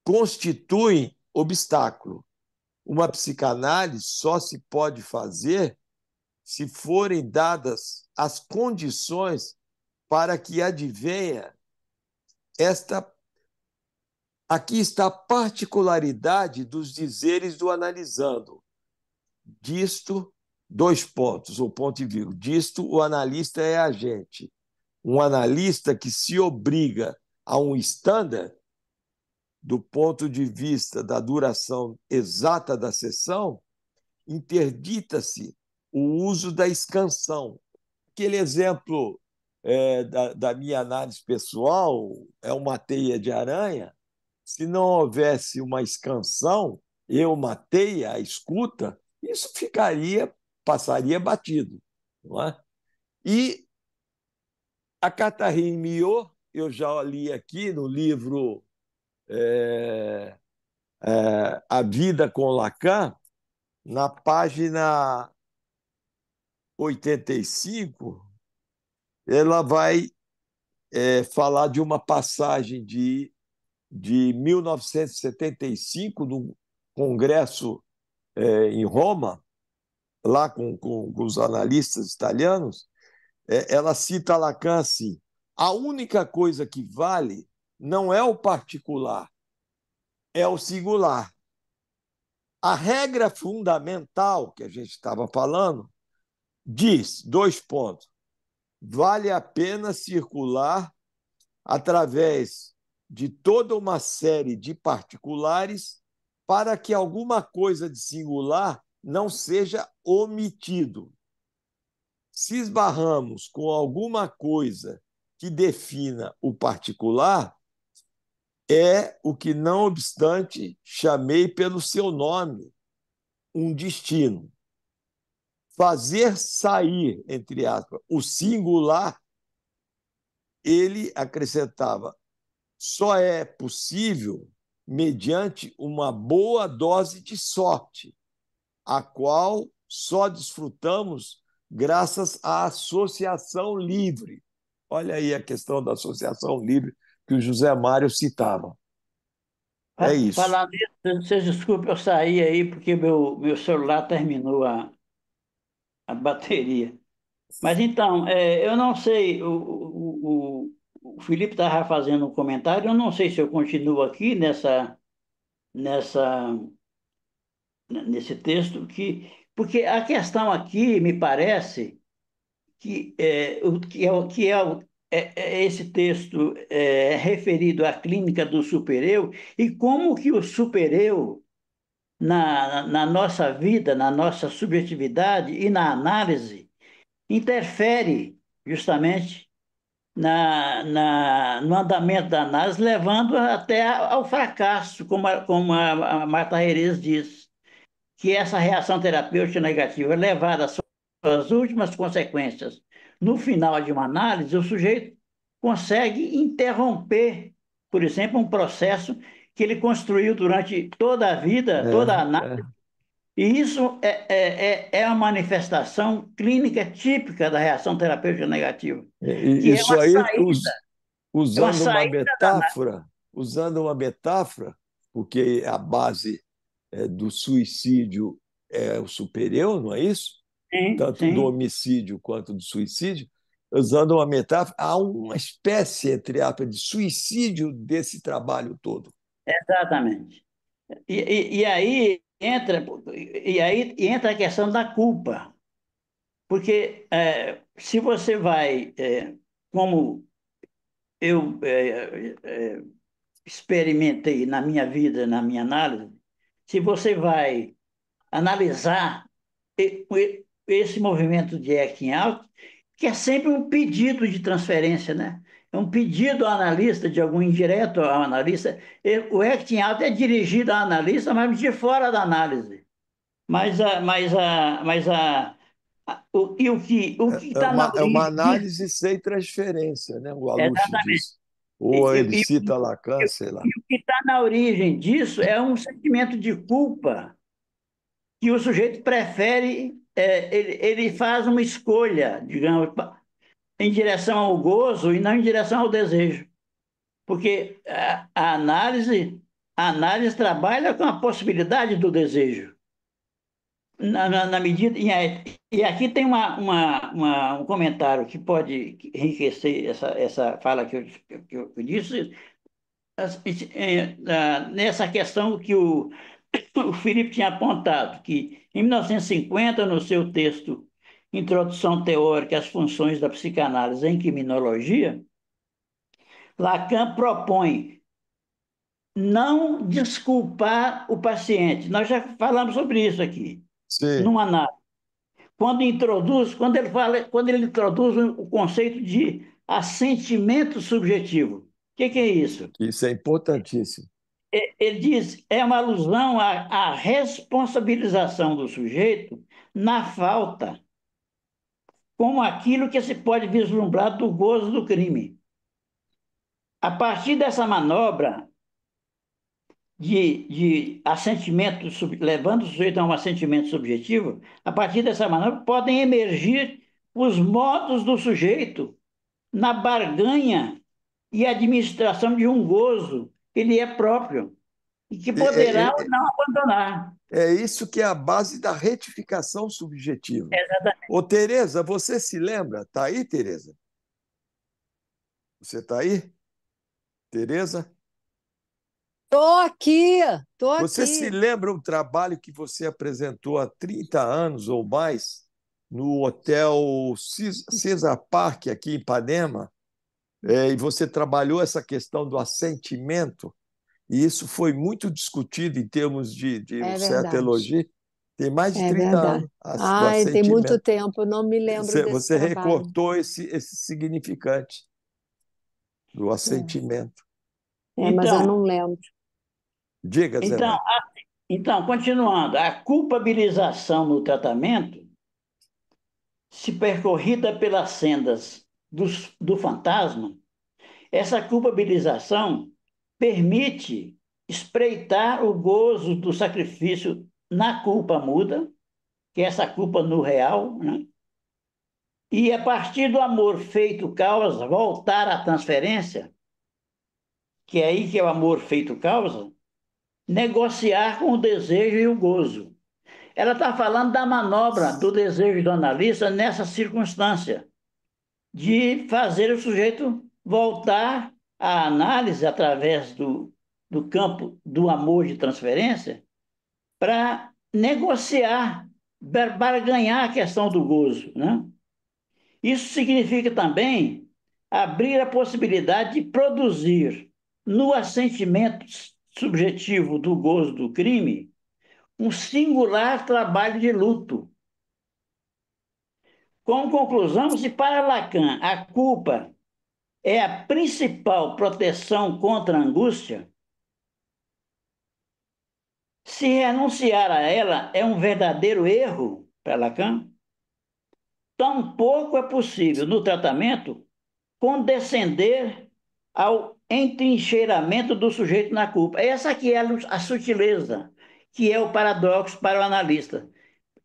constituem obstáculo. Uma psicanálise só se pode fazer se forem dadas as condições para que advenha esta. Aqui está a particularidade dos dizeres do analisando. Disto, dois pontos, ou ponto e vírgula. Disto, o analista é agente. Um analista que se obriga a um estándar do ponto de vista da duração exata da sessão, interdita-se o uso da escansão. Aquele exemplo da minha análise pessoal é uma teia de aranha. Se não houvesse uma escansão, uma teia, a escuta, isso passaria batido. Não é? E a Catherine Milhaud, eu já li aqui no livro A Vida com Lacan, na página 85, ela vai falar de uma passagem de 1975, no congresso em Roma, lá com os analistas italianos. Ela cita Lacan assim: a única coisa que vale não é o particular, é o singular. A regra fundamental que a gente estava falando diz, dois pontos, vale a pena circular através de toda uma série de particulares para que alguma coisa de singular não seja omitido. Se esbarramos com alguma coisa que defina o particular, é o que, não obstante, chamei pelo seu nome, um destino. Fazer sair, entre aspas, o singular, ele acrescentava, só é possível mediante uma boa dose de sorte, a qual só desfrutamos graças à associação livre. Olha aí a questão da associação livre que o José Mário citava. É isso. Falando nisso, vocês desculpem eu sair aí, porque meu celular terminou a bateria. Mas então, eu não sei, o Felipe estava fazendo um comentário, eu não sei se eu continuo aqui nessa, nesse texto, porque a questão aqui me parece que esse texto referido à clínica do supereu e como que o supereu na nossa vida, na nossa subjetividade e na análise interfere justamente no andamento da análise, levando até ao fracasso, como a Marta Reis diz, que essa reação terapêutica negativa é levada às suas últimas consequências. No final de uma análise, o sujeito consegue interromper, por exemplo, um processo que ele construiu durante toda a vida, toda a análise. E isso é uma manifestação clínica típica da reação terapêutica negativa, que é Isso uma aí, saída. usando uma metáfora, porque a base do suicídio é o superior, não é isso? Sim, Tanto sim. do homicídio quanto do suicídio. Usando uma metáfora, há uma espécie, entre aspas, de suicídio desse trabalho todo. Exatamente. E aí entra a questão da culpa. Porque se você vai, como eu experimentei na minha vida, na minha análise, se você vai analisar esse movimento de acting out, que é sempre um pedido de transferência, né? um pedido ao analista, de algum indireto ao analista. O acting out é dirigido ao analista, mas de fora da análise. E o que está na É uma origem disso, análise sem transferência, né? O Aluche exatamente, diz. Ou e, ele e, cita Lacan, sei lá. e o que está na origem disso é um sentimento de culpa que o sujeito prefere, ele faz uma escolha, digamos, em direção ao gozo e não em direção ao desejo. Porque a análise trabalha com a possibilidade do desejo. Na medida. E aqui tem um comentário que pode enriquecer essa fala que eu disse, nessa questão que o Felipe tinha apontado, que em 1950, no seu texto Introdução Teórica às Funções da Psicanálise em Criminologia, Lacan propõe não desculpar o paciente. Nós já falamos sobre isso aqui, Sim, numa análise. Quando ele introduz o conceito de assentimento subjetivo. O que é isso? isso é importantíssimo. Ele diz, é uma alusão à responsabilização do sujeito na falta, como aquilo que se pode vislumbrar do gozo do crime. A partir dessa manobra de assentimento, levando o sujeito a um assentimento subjetivo, a partir dessa manobra podem emergir os modos do sujeito na barganha e administração de um gozo que lhe é próprio e que poderá ou É, não abandonar. é isso que é a base da retificação subjetiva. Exatamente. Ô, Tereza, você se lembra? Está aí, Tereza? Você está aí? Tereza? Estou aqui, estou Você se aqui. lembra um trabalho que você apresentou há 30 anos ou mais no Hotel Cesar Park, aqui em Ipanema? E você trabalhou essa questão do assentimento, e isso foi muito discutido em termos de um É certo verdade, elogio. Tem mais de é 30 verdade. anos do Ai, tem muito assentimento. tempo, não me lembro desse Você trabalho. recortou esse significante do assentimento. Mas eu não Então, lembro. Diga, Zé então, Mário. continuando, a culpabilização no tratamento, se percorrida pelas sendas do fantasma, essa culpabilização permite espreitar o gozo do sacrifício na culpa muda, que é essa culpa no real, né? E a partir do amor feito causa, voltar à transferência, que é aí que é o amor feito causa, negociar com o desejo e o gozo. Ela está falando da manobra do desejo do analista nessa circunstância, de fazer o sujeito voltar à análise através do campo do amor de transferência para negociar, barganhar a questão do gozo, né? Isso significa também abrir a possibilidade de produzir no assentimento subjetivo do gozo do crime um singular trabalho de luto. Como conclusão, se para Lacan a culpa é a principal proteção contra a angústia, se renunciar a ela é um verdadeiro erro para Lacan, tampouco é possível, no tratamento, condescender ao entrincheiramento do sujeito na culpa. Essa aqui é a sutileza, que é o paradoxo para o analista,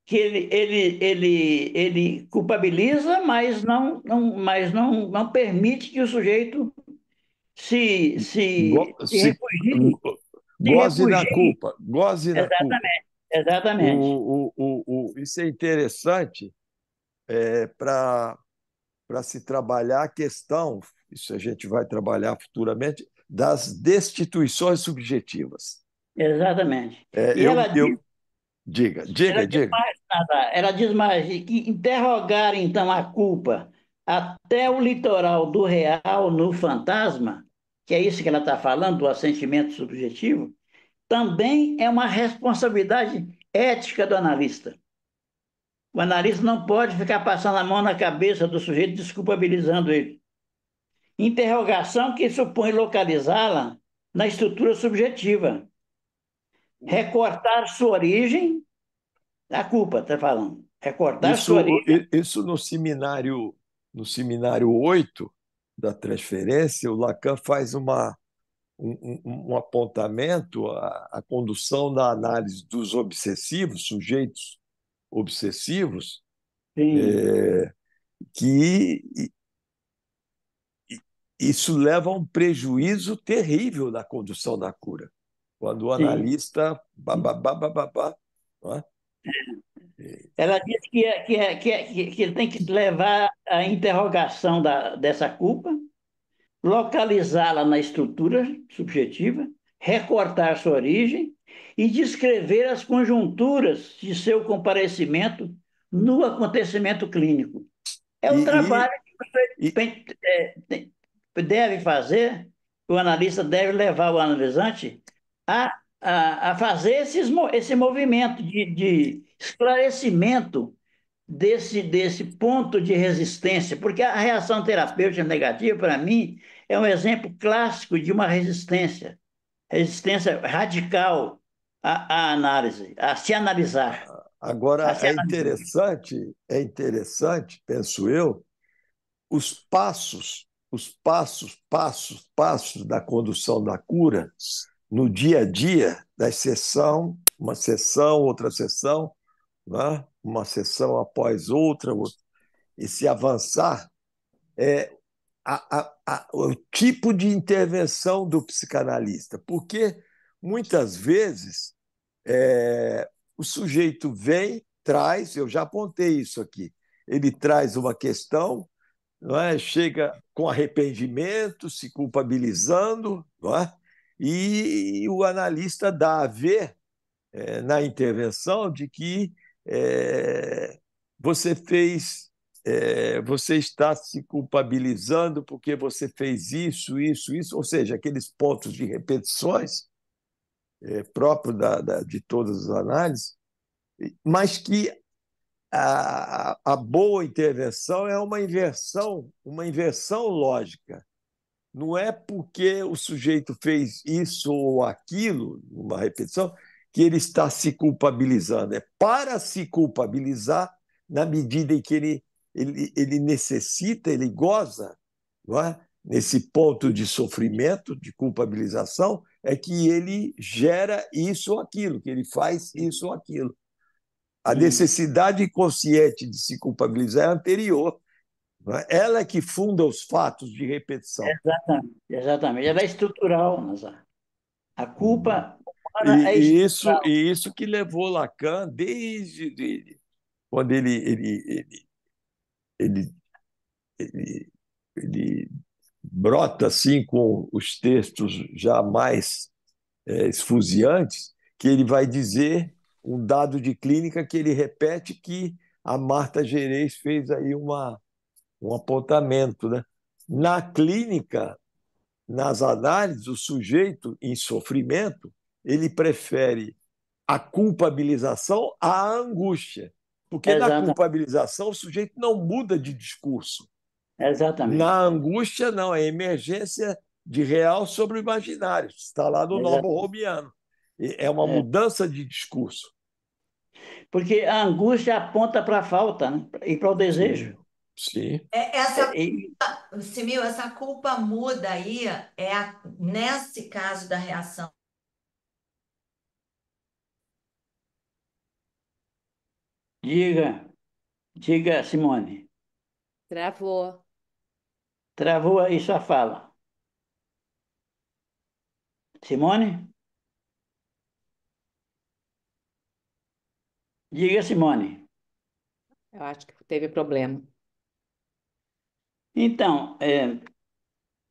que ele culpabiliza, mas não permite que o sujeito se Se refugie, se goze da refugie. culpa, goze da culpa. Exatamente, exatamente. Isso é interessante para se trabalhar a questão, isso a gente vai trabalhar futuramente, das destituições subjetivas. Exatamente. É, E ela diz, diga, ela diga, diz diga. mais, Nazar, ela diz mais que interrogar, então, a culpa até o litoral do real no fantasma, que é isso que ela está falando, do assentimento subjetivo, também é uma responsabilidade ética do analista. O analista não pode ficar passando a mão na cabeça do sujeito, desculpabilizando ele. Interrogação que supõe localizá-la na estrutura subjetiva. Recortar sua origem, a culpa, está falando. Recortar sua Isso, origem. isso no seminário 8 da transferência, o Lacan faz um apontamento à condução da análise dos obsessivos, sujeitos obsessivos, Sim, que isso leva a um prejuízo terrível na condução da cura. Quando o sim. analista. Babá, não é? Ela diz que ele tem que levar a interrogação dessa culpa, localizá-la na estrutura subjetiva, recortar sua origem e descrever as conjunturas de seu comparecimento no acontecimento clínico. É o E, trabalho que você e, deve fazer, o analista deve levar o analisante a fazer esse movimento de esclarecimento desse ponto de resistência, porque a reação terapêutica negativa, para mim, é um exemplo clássico de uma resistência radical à análise, a se analisar. A agora se analisar. é interessante, penso eu, passos da condução da cura no dia a dia, da sessão, uma sessão, outra sessão, né? Uma sessão após outra, esse avançar é o tipo de intervenção do psicanalista, porque muitas vezes o sujeito vem, traz, eu já apontei isso aqui, ele traz uma questão, não é? Chega com arrependimento, se culpabilizando, não é? E o analista dá a ver na intervenção de que você fez, você está se culpabilizando porque você fez isso, ou seja, aqueles pontos de repetições próprios de todas as análises, mas que a boa intervenção é uma inversão lógica. Não é porque o sujeito fez isso ou aquilo, uma repetição, que ele está se culpabilizando. É para se culpabilizar na medida em que ele necessita, ele goza, não é? Nesse ponto de sofrimento, de culpabilização, é que ele gera isso ou aquilo, que ele faz isso ou aquilo. A Sim, necessidade consciente de se culpabilizar é anterior. Não é? Ela é que funda os fatos de repetição. exatamente, exatamente. Ela é estrutural, Nazar. A culpa humana é estrutural. E isso que levou Lacan, quando ele, ele, ele brota assim com os textos já mais esfuziantes, que ele vai dizer um dado de clínica que ele repete que a Marta Gerês fez aí um apontamento. Né? Na clínica, nas análises, o sujeito em sofrimento, ele prefere a culpabilização à angústia. Porque na Exatamente, culpabilização o sujeito não muda de discurso. exatamente, Na angústia, não, é emergência de real sobre o imaginário. Está lá no Nomo exatamente. Romiano. É uma É. mudança de discurso. Porque a angústia aponta para a falta, né? E para o desejo. Sim, sim. Essa, E, Simil, essa culpa muda aí, nesse caso da reação. diga, diga, Simone, Travou. travou aí sua fala. Simone? Diga, Simone. Eu acho que teve problema. Então,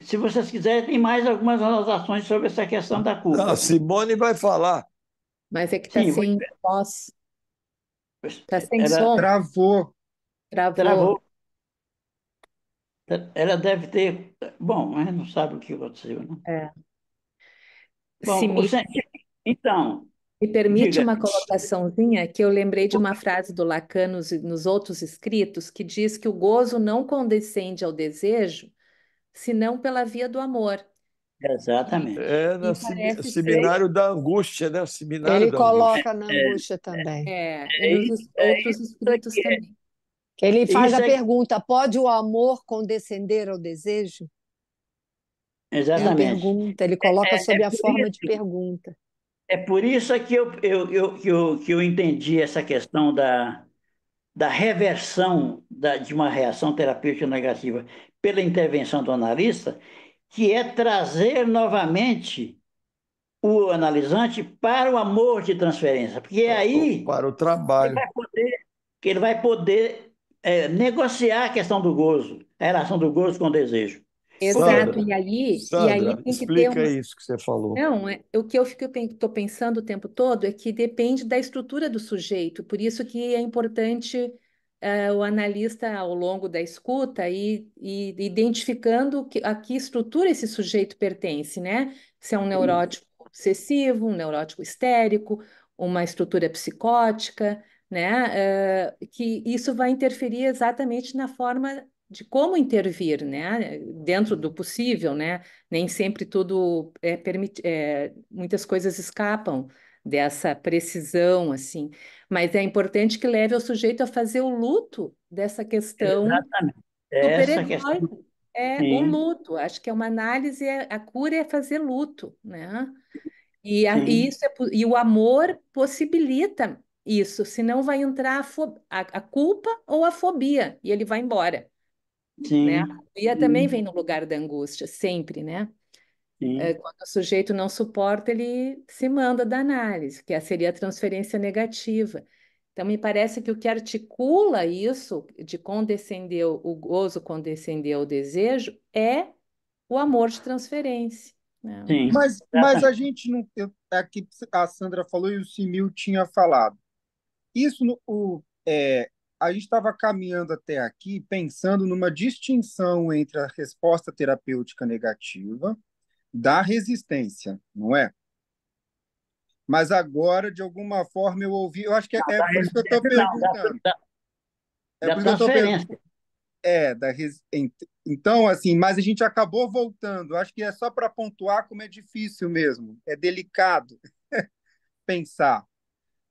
se vocês quiserem, tem mais algumas anotações sobre essa questão da A culpa. Simone vai falar. Mas é que está Sim, sem voz, está sem ela som, Travou. travou. travou. Ela deve ter. Bom, a gente não sabe o que aconteceu, né? É. Se Bom, me, então, me permite diga. uma colocaçãozinha, que eu lembrei de uma frase do Lacan nos outros escritos, que diz que o gozo não condescende ao desejo, senão pela via do amor. Exatamente. É E no parece ser, seminário da angústia, né? O seminário Ele da angústia. coloca na angústia também. e nos outros escritos Isso também. Que ele faz a é pergunta: pode o amor condescender ao desejo? É a exatamente. pergunta, ele coloca sob a Por forma de isso, pergunta. é por isso que eu entendi essa questão da reversão de uma reação terapêutica negativa pela intervenção do analista, que é trazer novamente o analisante para o amor de transferência, porque é aí Para o ele trabalho. vai poder, que ele vai poder negociar a questão do gozo, a relação do gozo com o desejo. Porque, Exato, Sandra, e aí Sandra, tem que ter explica uma. isso que você falou. Não, o que eu estou pensando o tempo todo é que depende da estrutura do sujeito, por isso que é importante o analista, ao longo da escuta, e identificando a que estrutura esse sujeito pertence, né? Se é um neurótico obsessivo, um neurótico histérico, uma estrutura psicótica, né? Que isso vai interferir exatamente na forma de como intervir, né? Dentro do possível, né? Nem sempre tudo muitas coisas escapam dessa precisão, assim. Mas é importante que leve o sujeito a fazer o luto dessa questão exatamente, essa questão, super-egóica. É o sim, luto. Acho que é uma análise, a cura é fazer luto, né? E sim, isso e o amor possibilita isso, senão vai entrar a culpa ou a fobia, e ele vai embora, né? A sim, fobia também sim, vem no lugar da angústia, sempre, né? sim, Quando o sujeito não suporta, ele se manda da análise, seria a transferência negativa. Então, me parece que o que articula isso, de condescender, o gozo condescender ao desejo, é o amor de transferência, né? sim, Mas a exatamente. gente não. Aqui a Sandra falou e o Simil tinha falado. Isso, a gente estava caminhando até aqui pensando numa distinção entre a resposta terapêutica negativa da resistência, não é? Mas agora, de alguma forma, eu ouvi. Eu acho que é Da por isso que eu estou resistência, não, perguntando. É da por isso que eu estou perguntando. transferência. Então, assim, mas a gente acabou voltando. Acho que é só para pontuar como é difícil mesmo. É delicado pensar.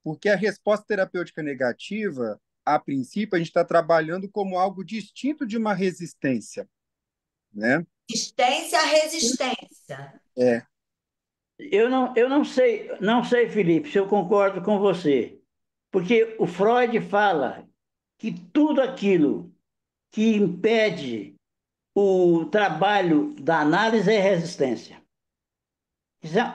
Porque a resposta terapêutica negativa, a princípio, a gente está trabalhando como algo distinto de uma resistência, né? Resistência à resistência. É. Eu não sei, Felipe, se eu concordo com você, porque o Freud fala que tudo aquilo que impede o trabalho da análise é resistência.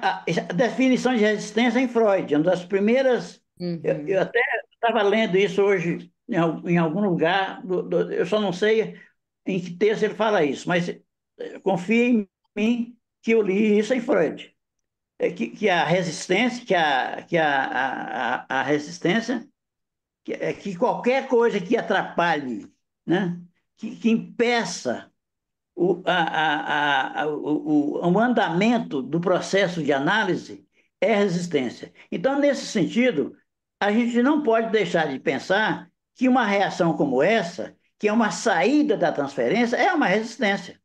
A definição de resistência é em Freud, é uma das primeiras. Eu Uhum. até estava lendo isso hoje em algum lugar, eu só não sei em que texto ele fala isso, mas confia em mim que eu li isso em Freud. Que a resistência, a resistência, que qualquer coisa que atrapalhe, né, que impeça o andamento do processo de análise é resistência. Então, nesse sentido, a gente não pode deixar de pensar que uma reação como essa, que é uma saída da transferência, é uma resistência,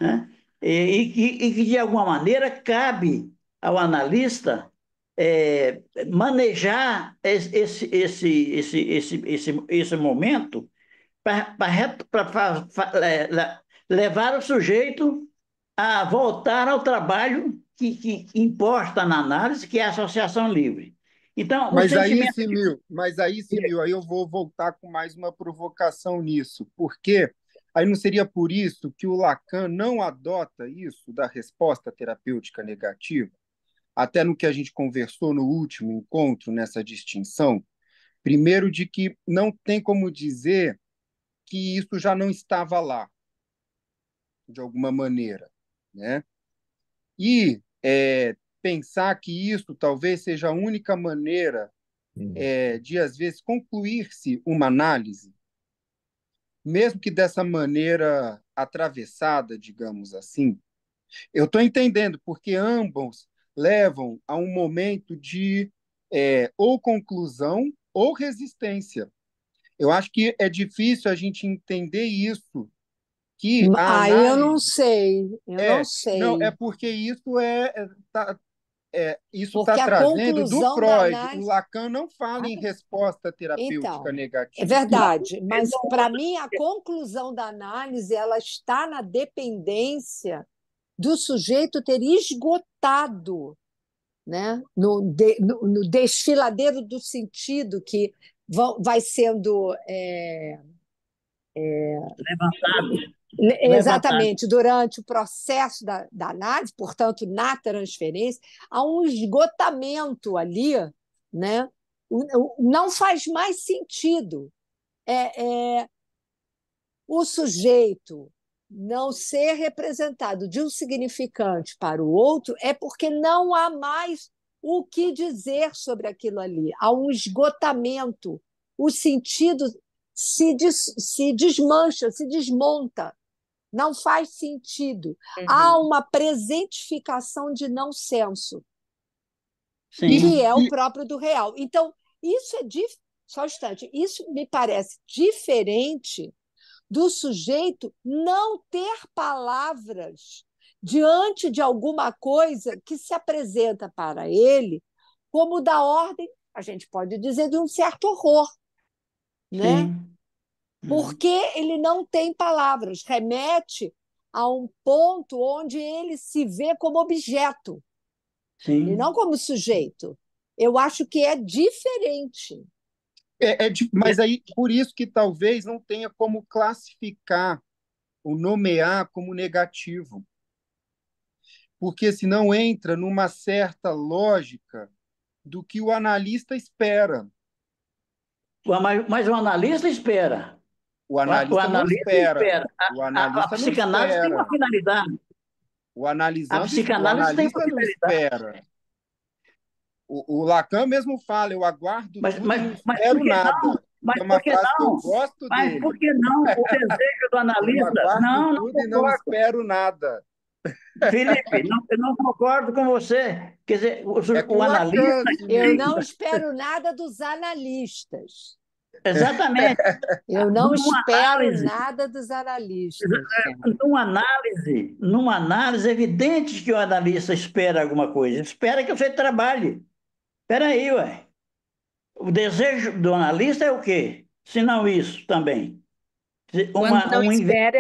né? E que, de alguma maneira, cabe ao analista manejar esse momento para levar o sujeito a voltar ao trabalho que importa na análise, que é a associação livre. Então, o sentimento. Aí eu vou voltar com mais uma provocação nisso, porque aí não seria por isso que o Lacan não adota isso da resposta terapêutica negativa, até no que a gente conversou no último encontro, nessa distinção, primeiro de que não tem como dizer que isso já não estava lá, de alguma maneira, né? E pensar que isso talvez seja a única maneira de, às vezes, concluir-se uma análise, mesmo que dessa maneira atravessada, digamos assim. Eu estou entendendo, porque ambos levam a um momento de ou conclusão ou resistência. Eu acho que é difícil a gente entender isso que a Aí eu não análise sei, eu não não, sei. é porque isso está Porque a trazendo do conclusão da Freud. O análise. Lacan não fala em resposta terapêutica Então, é negativa. verdade, mas para mim a conclusão da análise ela está na dependência do sujeito ter esgotado, né, no desfiladeiro do sentido que vai sendo Levantado, levantado. exatamente durante o processo da análise, portanto, na transferência, há um esgotamento ali, né? Não faz mais sentido o sujeito não ser representado de um significante para o outro é porque não há mais o que dizer sobre aquilo ali. Há um esgotamento, o sentido se desmancha, se desmonta, não faz sentido. Há uma presentificação de não senso, Sim, que é o próprio do real. Então, isso é só um instante, isso me parece diferente do sujeito não ter palavras diante de alguma coisa que se apresenta para ele como da ordem, a gente pode dizer, de um certo horror, né? sim. Porque ele não tem palavras, remete a um ponto onde ele se vê como objeto e não Sim. como sujeito. Eu acho que é diferente. Mas aí, por isso que talvez não tenha como classificar ou nomear como negativo, porque senão entra numa certa lógica do que o analista espera. Mas o analista espera. O O analista não analista espera. espera. O A analista não psicanálise tem uma espera. finalidade. A O psicanálise tem uma analista não finalidade. espera. O Lacan mesmo fala, eu aguardo Mas, tudo e mas, não mas por espero que não? nada. Mas É uma por que frase que eu não? gosto Mas por dele. que não? O desejo do Eu analista. aguardo Não, não tudo e não concordo. espero nada. Felipe, não, eu não concordo com você. Quer dizer, É o com analista Lacan, Eu Felipe. não espero nada dos analistas. exatamente, Eu não numa espero análise, nada dos analistas. numa análise, é evidente que o analista espera alguma coisa. Espera que você trabalhe. Espera aí, ué. O desejo do analista é o quê? Se não isso também. Quando não Um espera,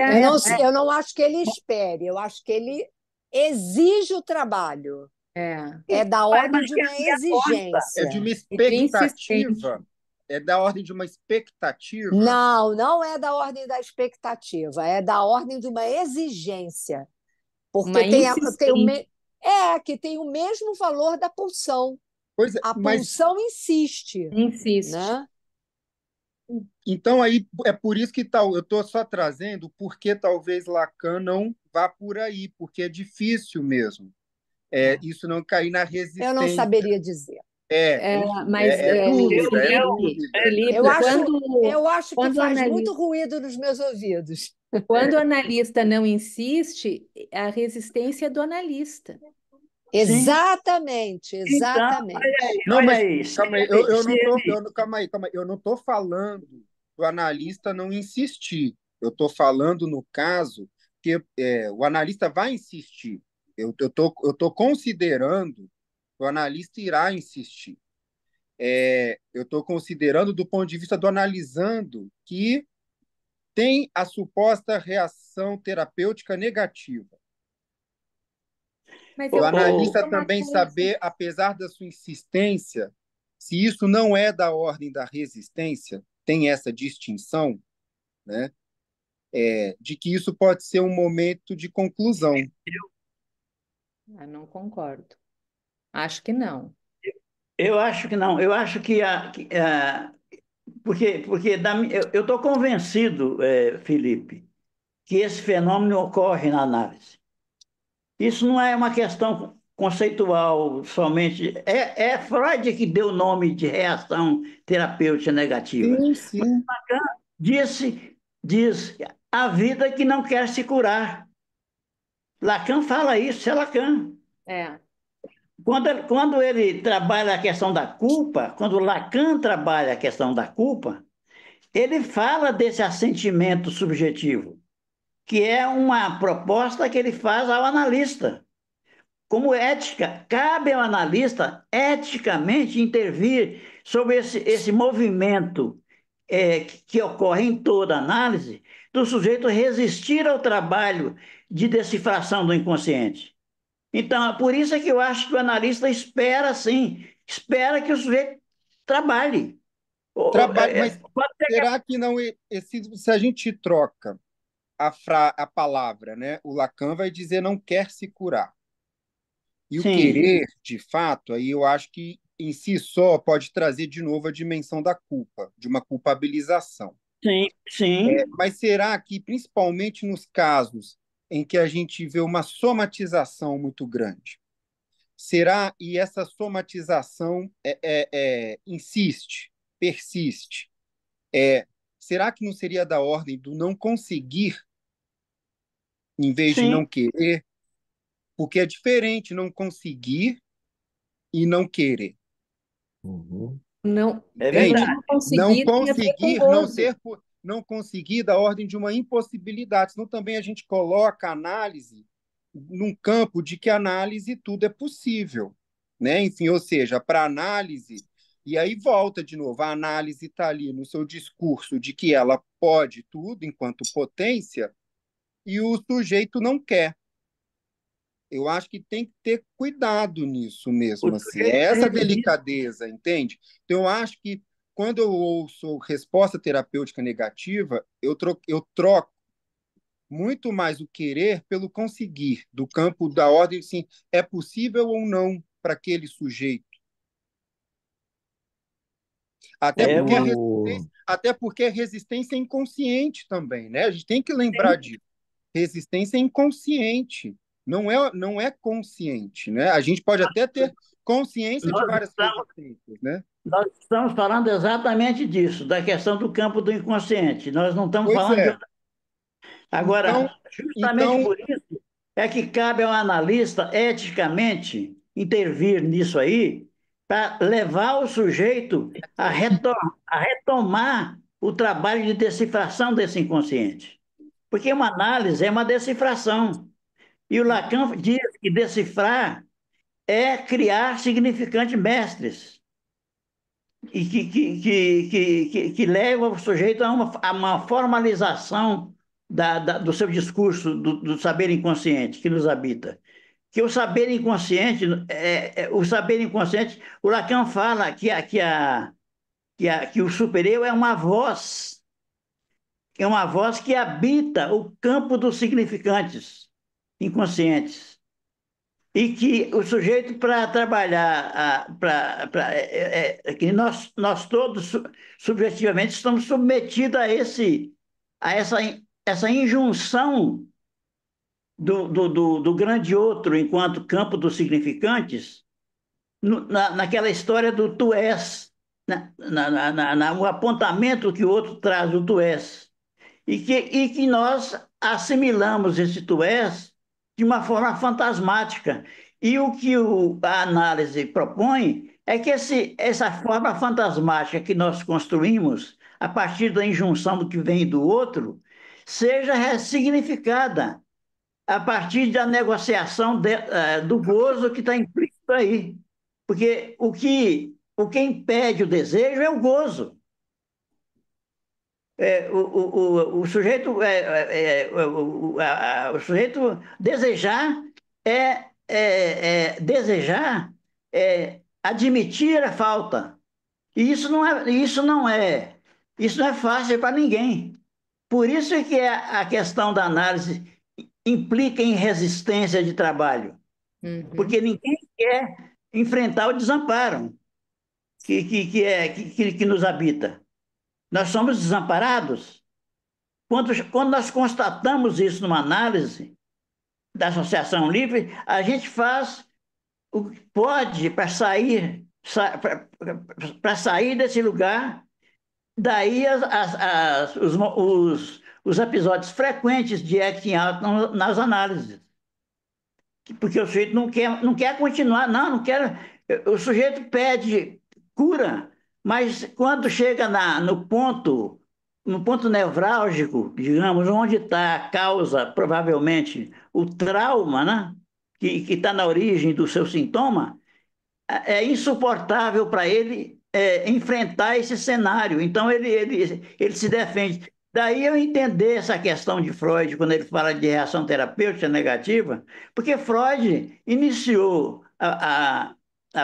Eu não acho que ele espere, eu acho que ele exige o trabalho. é, É da ordem mas de que uma ele aposta. É de exigência. uma ele é insistente. expectativa. É da ordem de uma expectativa. Não, não é da ordem da expectativa, é da ordem de uma exigência. Uma Porque insistência. que tem o mesmo valor da pulsão. Pois é, A mas pulsão insiste, Insiste. né? então aí é por isso que eu estou só trazendo porque talvez Lacan não vá por aí, porque é difícil mesmo. Isso não cair na Eu não resistência. saberia dizer. Enfim, Mas, dúvida, é Felipe, dúvida. Eu Felipe, acho, eu acho que quando o faz muito analista, ruído nos meus ouvidos. quando o analista não insiste, a resistência é do analista. Sim. Exatamente, Então, exatamente. Não, olha mas aí. Se calma aí, ele, eu se não tô, ele, calma aí, eu não tô falando do analista não insistir. Eu estou falando no caso que o analista vai insistir. Eu tô considerando que o analista irá insistir. Eu estou considerando do ponto de vista do analisando que tem a suposta reação terapêutica negativa. Mas O eu analista penso uma também coisa. saber, apesar da sua insistência, se isso não é da ordem da resistência, tem essa distinção, né? De que isso pode ser um momento de conclusão. Eu não concordo. Acho que não. eu acho que não. Eu acho porque eu estou convencido, Felipe, que esse fenômeno ocorre na análise. Isso não é uma questão conceitual somente. É Freud que deu o nome de reação terapêutica negativa. Sim, sim. Diz a vida que não quer se curar. Lacan fala isso, é Lacan. É. Quando ele trabalha a questão da culpa, quando Lacan trabalha a questão da culpa, ele fala desse assentimento subjetivo. que é uma proposta que ele faz ao analista. Como ética, cabe ao analista eticamente intervir sobre esse movimento que ocorre em toda análise do sujeito resistir ao trabalho de decifração do inconsciente. Então, por isso é que eu acho que o analista espera, sim, espera que o sujeito trabalhe. Trabalho, mas Pode ser que... será que não, se a gente troca a palavra, né? O Lacan vai dizer não quer se curar. E o Sim, querer, de fato, aí eu acho que em si só pode trazer de novo a dimensão da culpa, de uma culpabilização. sim, sim, Mas será que, principalmente nos casos em que a gente vê uma somatização muito grande, será e essa somatização insiste, persiste, será que não seria da ordem do não conseguir em vez de sim, não querer? Porque é diferente não conseguir e não querer. Uhum. Não, é Entende? não verdade. Não conseguir tem a ver com conseguir, gozo. não conseguir da ordem de uma impossibilidade. Senão também a gente coloca a análise num campo de que análise tudo é possível, né? Enfim, ou seja, para análise, e aí volta de novo, a análise está ali no seu discurso de que ela pode tudo enquanto potência e o sujeito não quer. Eu acho que tem que ter cuidado nisso O mesmo, assim. É sujeito essa resiste. delicadeza, entende? Então, eu acho que quando eu ouço resposta terapêutica negativa, eu troco muito mais o querer pelo conseguir, do campo da ordem, assim, é possível ou não para aquele sujeito. É, eu vou... Até porque a resistência é inconsciente também, né? A gente tem que lembrar disso. Resistência é inconsciente, não é consciente, né? A gente pode até ter consciência de nós várias estamos resistências, né? Nós estamos falando exatamente disso, da questão do campo do inconsciente. Nós não estamos Pois falando de é. outra. Então, Agora, justamente então, por isso é que cabe ao analista, eticamente, intervir nisso aí, para levar o sujeito a retomar o trabalho de decifração desse inconsciente. Porque uma análise é uma decifração. E o Lacan diz que decifrar é criar significantes mestres e que leva o sujeito a uma formalização do seu discurso, do saber inconsciente que nos habita. Que o saber inconsciente, o saber inconsciente, o Lacan fala que o superior é uma voz que habita o campo dos significantes inconscientes. E que o sujeito, para trabalhar, que nós todos, subjetivamente, estamos submetidos a essa injunção do grande outro enquanto campo dos significantes, naquela história do tu és, o apontamento que o outro traz do tu és. E que nós assimilamos esse tu és de uma forma fantasmática. E o que a análise propõe é que essa forma fantasmática que nós construímos, a partir da injunção do que vem do outro, seja ressignificada a partir da negociação do gozo que está implícito aí. Porque o que impede o desejo é o gozo. O sujeito, o sujeito desejar admitir a falta. E isso não é fácil para ninguém. Por isso é que a questão da análise implica em resistência de trabalho, Uhum. porque ninguém quer enfrentar o desamparo que nos habita. Nós somos desamparados. Quando nós constatamos isso numa análise da associação livre, a gente faz o que pode para sair desse lugar. Daí os episódios frequentes de acting out nas análises. Porque o sujeito não quer continuar, não quer. O sujeito pede cura, mas quando chega no ponto no ponto nevrálgico, digamos, onde está a causa, provavelmente, o trauma, né? Que está na origem do seu sintoma, é insuportável para ele enfrentar esse cenário. Então, ele se defende. Daí eu entender essa questão de Freud, quando ele fala de reação terapêutica negativa, porque Freud iniciou a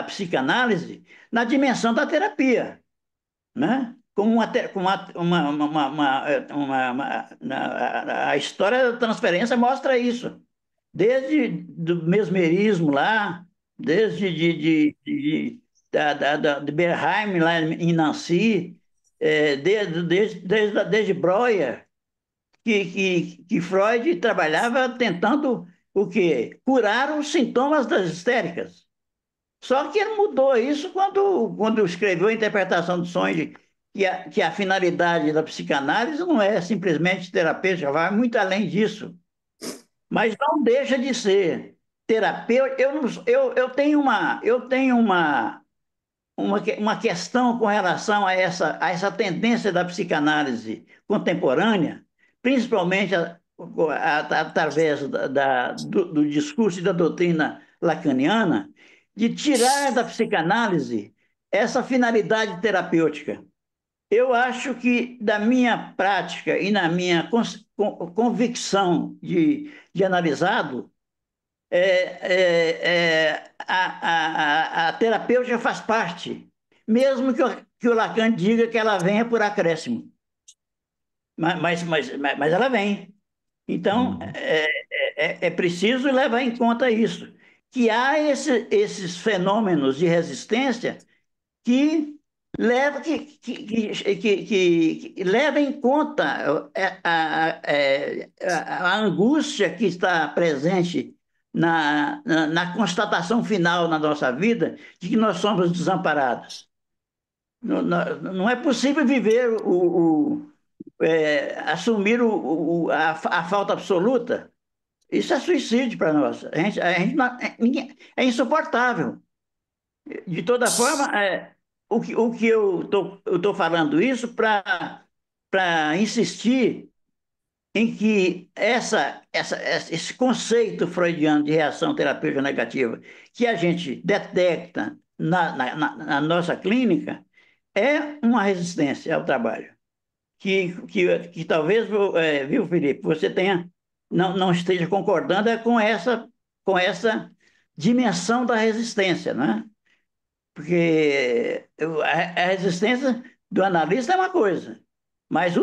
psicanálise na dimensão da terapia, né? Como a história da transferência mostra isso. Desde do mesmerismo lá, desde de Bernheim lá em Nancy, desde Breuer, que Freud trabalhava tentando o quê? Curar os sintomas das histéricas. Só que ele mudou isso quando escreveu a interpretação do sonho, que a finalidade da psicanálise não é simplesmente terapêutica, vai muito além disso. Mas não deixa de ser terapêutico. Eu tenho uma questão com relação a essa tendência da psicanálise contemporânea, principalmente através do discurso e da doutrina lacaniana, de tirar da psicanálise essa finalidade terapêutica. Eu acho que, da minha prática e na minha convicção de analisado, a terapêutica faz parte, mesmo que o Lacan diga que ela venha por acréscimo, mas ela vem. Então, é preciso levar em conta isso, que há esses fenômenos de resistência que leva em conta a angústia que está presente na constatação final na nossa vida de que nós somos desamparados. Não é possível viver assumir a falta absoluta. Isso é suicídio para nós. É insuportável. De toda forma, o que eu estou falando isso para insistir em que esse conceito freudiano de reação terapêutica negativa que a gente detecta na nossa clínica é uma resistência ao trabalho. Que talvez, viu, Felipe, você não esteja concordando com essa dimensão da resistência, não é? Porque a resistência do analista é uma coisa, mas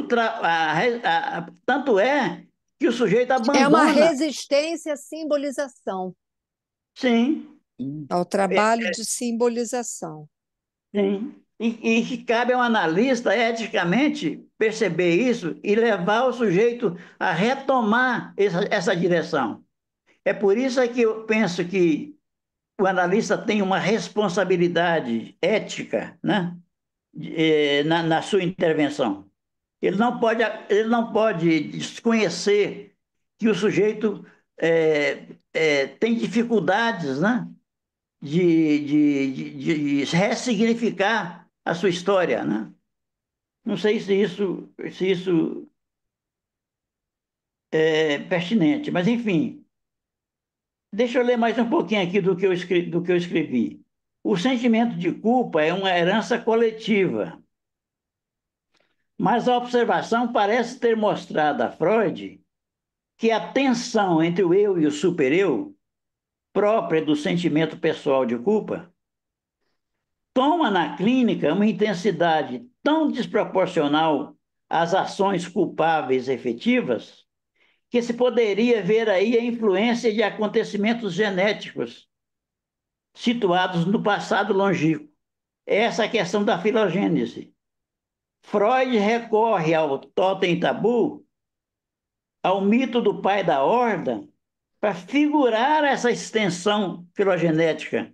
tanto é que o sujeito É uma abandona. resistência à simbolização, Sim, ao trabalho de simbolização. sim. E que cabe ao analista, eticamente, perceber isso e levar o sujeito a retomar essa direção. É por isso que eu penso que o analista tem uma responsabilidade ética, né? Na sua intervenção. Ele não pode desconhecer que o sujeito tem dificuldades, né, de ressignificar a sua história, né? Não sei se isso é pertinente, mas enfim, deixa eu ler mais um pouquinho aqui do que eu escrevi. O sentimento de culpa é uma herança coletiva, mas a observação parece ter mostrado a Freud que a tensão entre o eu e o supereu, própria do sentimento pessoal de culpa, toma na clínica uma intensidade tão desproporcional às ações culpáveis efetivas que se poderia ver aí a influência de acontecimentos genéticos situados no passado longínquo. Essa é a questão da filogênese. Freud recorre ao totem tabu, ao mito do pai da horda, para figurar essa extensão filogenética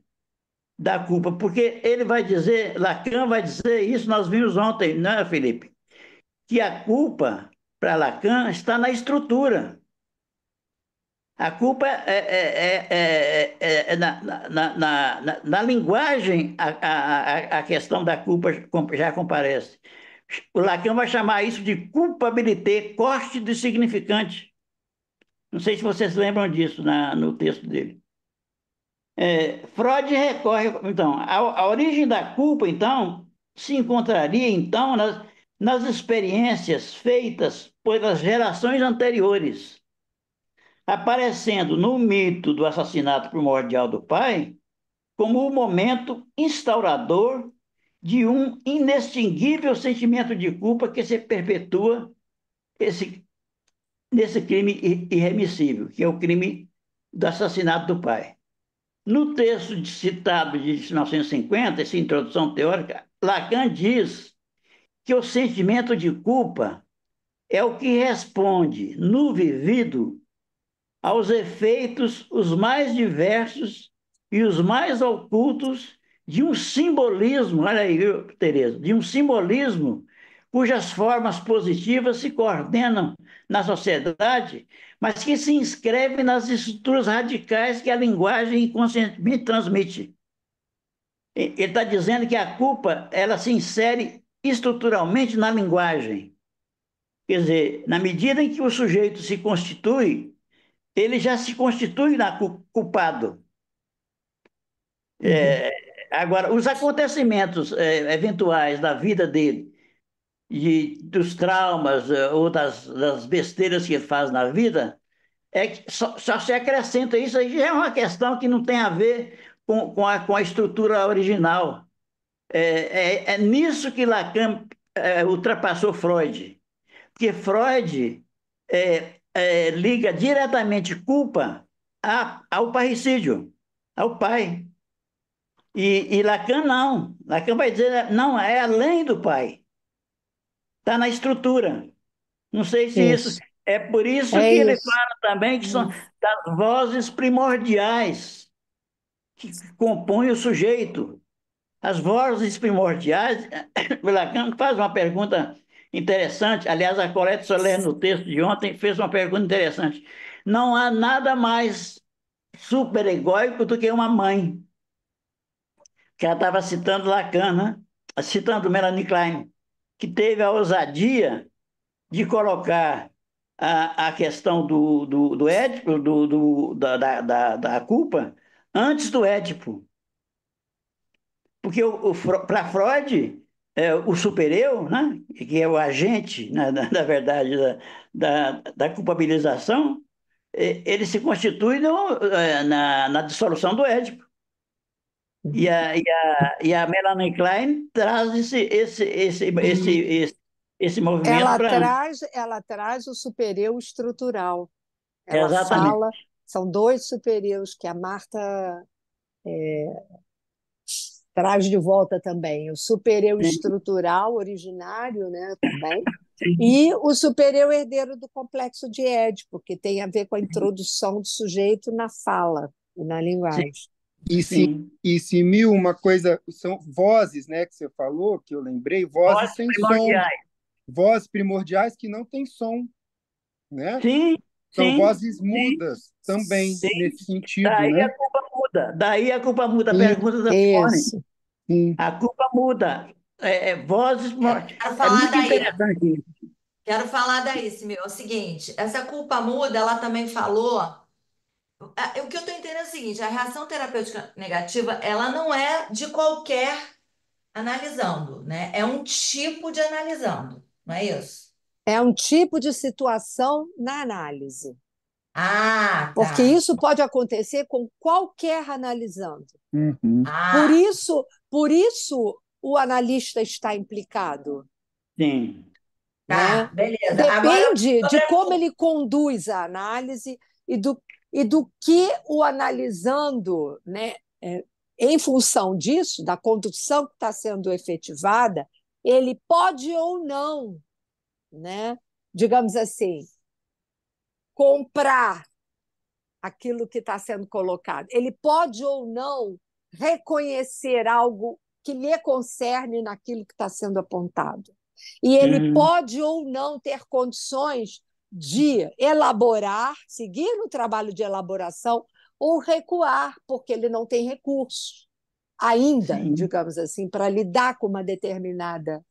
da culpa, porque ele vai dizer, Lacan vai dizer isso, nós vimos ontem, né, Felipe? Que a culpa, para Lacan, está na estrutura. A culpa na linguagem, a questão da culpa já comparece. O Lacan vai chamar isso de culpabilité, corte do significante. Não sei se vocês lembram disso no texto dele. Freud recorre, então, a origem da culpa, então, se encontraria, então, nas experiências feitas pelas gerações anteriores, aparecendo no mito do assassinato primordial do pai como o momento instaurador de um inextinguível sentimento de culpa que se perpetua nesse crime irremissível, que é o crime do assassinato do pai. No texto citado de 1950, essa introdução teórica, Lacan diz que o sentimento de culpa é o que responde, no vivido, aos efeitos os mais diversos e os mais ocultos de um simbolismo, olha aí, Tereza, de um simbolismo cujas formas positivas se coordenam na sociedade, mas que se inscrevem nas estruturas radicais que a linguagem inconscientemente transmite. Ele está dizendo que a culpa ela se insere estruturalmente na linguagem. Quer dizer, na medida em que o sujeito se constitui, ele já se constitui culpado. Agora, os acontecimentos eventuais da vida dele, dos traumas ou das besteiras que ele faz na vida, que só se acrescenta isso aí, já é uma questão que não tem a ver com a estrutura original. É nisso que Lacan ultrapassou Freud. Porque Freud liga diretamente culpa ao parricídio, ao pai. E Lacan não. Lacan vai dizer, não, é além do pai. Está na estrutura. Não sei se isso... Isso. É por isso É que ele isso. fala também que são das vozes primordiais que compõem o sujeito. As vozes primordiais, o Lacan faz uma pergunta interessante. Aliás, a Colette Soler, no texto de ontem, fez uma pergunta interessante. Não há nada mais superegóico do que uma mãe, que ela estava citando Lacan, né? Citando Melanie Klein, que teve a ousadia de colocar a questão do Édipo, da culpa, antes do Édipo. Porque para Freud, o supereu, né, que é o agente, na verdade, da culpabilização, ele se constitui na dissolução do Édipo. E a Melanie Klein traz esse movimento para... Ela traz o supereu estrutural. Ela Exatamente. fala, são dois supereus que a Marta traz de volta também. O supereu Sim, estrutural originário, né, também, sim. e o supereu herdeiro do complexo de Édipo, que tem a ver com a introdução do sujeito na fala e na Sim, linguagem. E se, sim. e se mil, uma coisa, são vozes, né, que você falou, que eu lembrei, vozes Vozes sem som, primordiais. vozes primordiais que não têm som, né? Sim, São sim, vozes sim, mudas também, sim. nesse sentido, Daí né? a culpa muda. Daí a culpa muda. A Sim, pergunta da Simone. Isso. sim. A culpa muda. Vozes. Quero É falar muito daí. interessante isso. Quero falar daí, Simil. É o seguinte, essa culpa muda, ela também falou. O que eu estou entendendo é o seguinte: a reação terapêutica negativa, ela não é de qualquer analisando, né? É um tipo de analisando, não é isso? É um tipo de situação na análise, Ah, porque tá. isso pode acontecer com qualquer analisando. Uhum. Ah, Por isso o analista está implicado, tá, né? beleza. Agora, Depende de sobre a como culpa. ele conduz a análise e do que o analisando, né, em função disso, da condução que está sendo efetivada, ele pode ou não, né, digamos assim, comprar aquilo que está sendo colocado. Ele pode ou não reconhecer algo que lhe concerne naquilo que está sendo apontado. E ele Uhum. pode ou não ter condições de elaborar, seguir no trabalho de elaboração, ou recuar, porque ele não tem recursos ainda, Sim, digamos assim, para lidar com uma determinada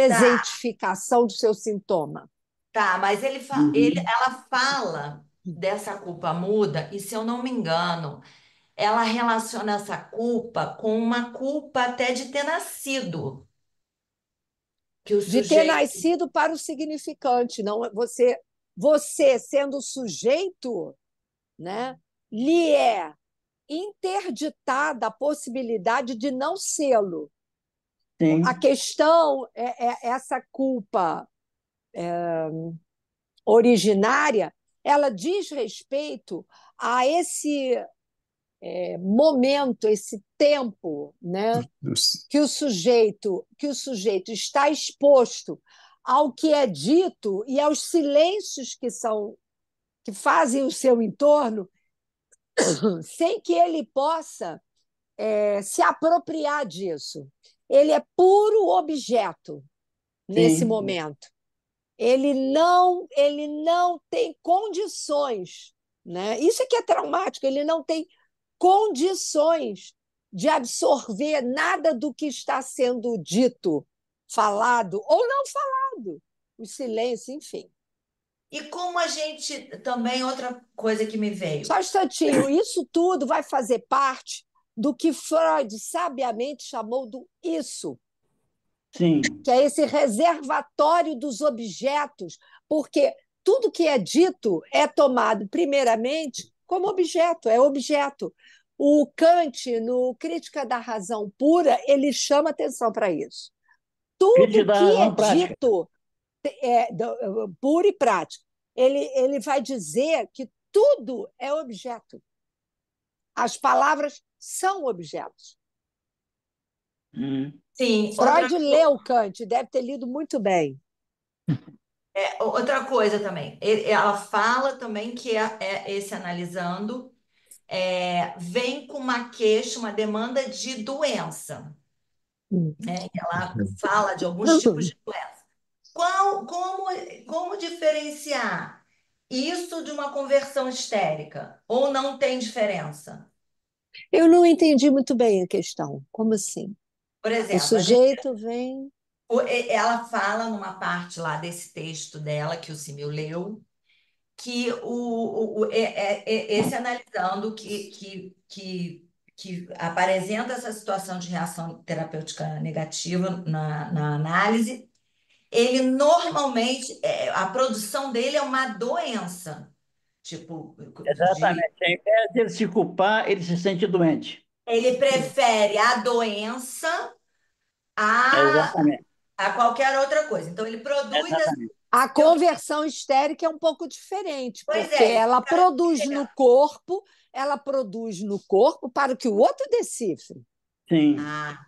Tá, presentificação do seu sintoma. tá, mas Uhum. ela fala dessa culpa muda, e se eu não me engano, ela relaciona essa culpa com uma culpa até de ter nascido, que o De ter sujeito. nascido para o significante, não você sendo sujeito, né, lhe é interditada a possibilidade de não sê-lo. A Sim, questão é essa culpa originária, ela diz respeito a esse momento, esse tempo, né, que o sujeito está exposto ao que é dito e aos silêncios que fazem o seu entorno, sem que ele possa se apropriar disso. Ele é puro objeto nesse sim, momento. Ele não tem condições, né? Isso é que é traumático, ele não tem condições de absorver nada do que está sendo dito, falado ou não falado, o silêncio, enfim. E como a gente também, outra coisa que me Só um veio. instantinho, isso tudo vai fazer parte do que Freud sabiamente chamou do isso, sim. que é esse reservatório dos objetos, porque tudo que é dito é tomado, primeiramente, como objeto, é objeto. O Kant, no Crítica da Razão Pura, ele chama atenção para isso. Crítica Tudo da que é razão prática. dito puro e prático, ele vai dizer que tudo é objeto. As palavras são objetos. Uhum. Sim, Freud leu Kant, deve ter lido muito bem. outra coisa também. Ela fala também que esse analisando vem com uma queixa, uma demanda de doença, né? Ela fala de alguns tipos de doença. Como diferenciar isso de uma conversão histérica? Ou não tem diferença? Eu não entendi muito bem a questão. Como assim? Por O exemplo, sujeito vem. ela fala numa parte lá desse texto dela que o Simil leu, que esse analisando que apresenta essa situação de reação terapêutica negativa na análise, ele normalmente, a produção dele é uma doença, tipo, Exatamente. Ao invés de ele se culpar, ele se sente doente. ele prefere a doença a, Exatamente. a qualquer outra coisa. Então, ele produz. Exatamente. A Eu, conversão histérica é um pouco diferente, pois porque é, isso ela que eu quero produz no corpo para que o outro decifre. Sim. Ah,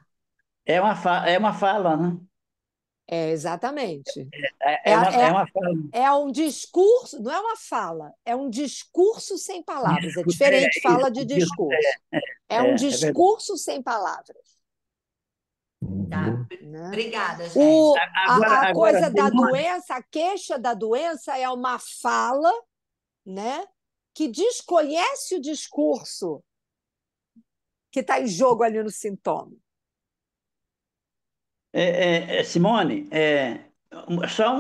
É uma fala, né? Exatamente. É, É é, uma fala. é um discurso, não é uma fala, é um discurso sem palavras. É Discurso, é diferente isso. fala de discurso. É um É verdade. discurso sem palavras. tá. Né? Obrigada, gente. A Agora, coisa da Simone, doença, a queixa da doença é uma fala, né, que desconhece o discurso que está em jogo ali no sintoma. Simone, só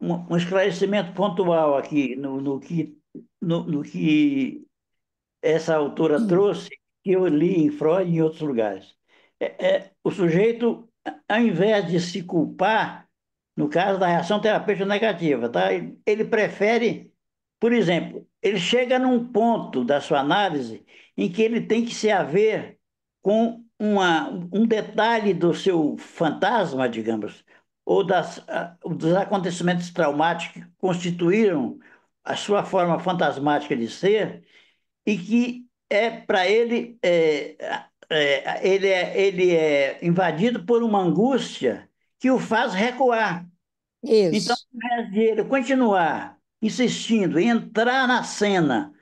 um esclarecimento pontual aqui no que essa autora trouxe, que eu li em Freud e em outros lugares. O sujeito, ao invés de se culpar, no caso da reação terapêutica negativa, tá? Ele prefere, por exemplo, ele chega num ponto da sua análise em que ele tem que se haver com um detalhe do seu fantasma, digamos, ou dos acontecimentos traumáticos que constituíram a sua forma fantasmática de ser, e que para ele ele é invadido por uma angústia que o faz recuar. Então, Isso, ao invés de ele continuar insistindo em entrar na cena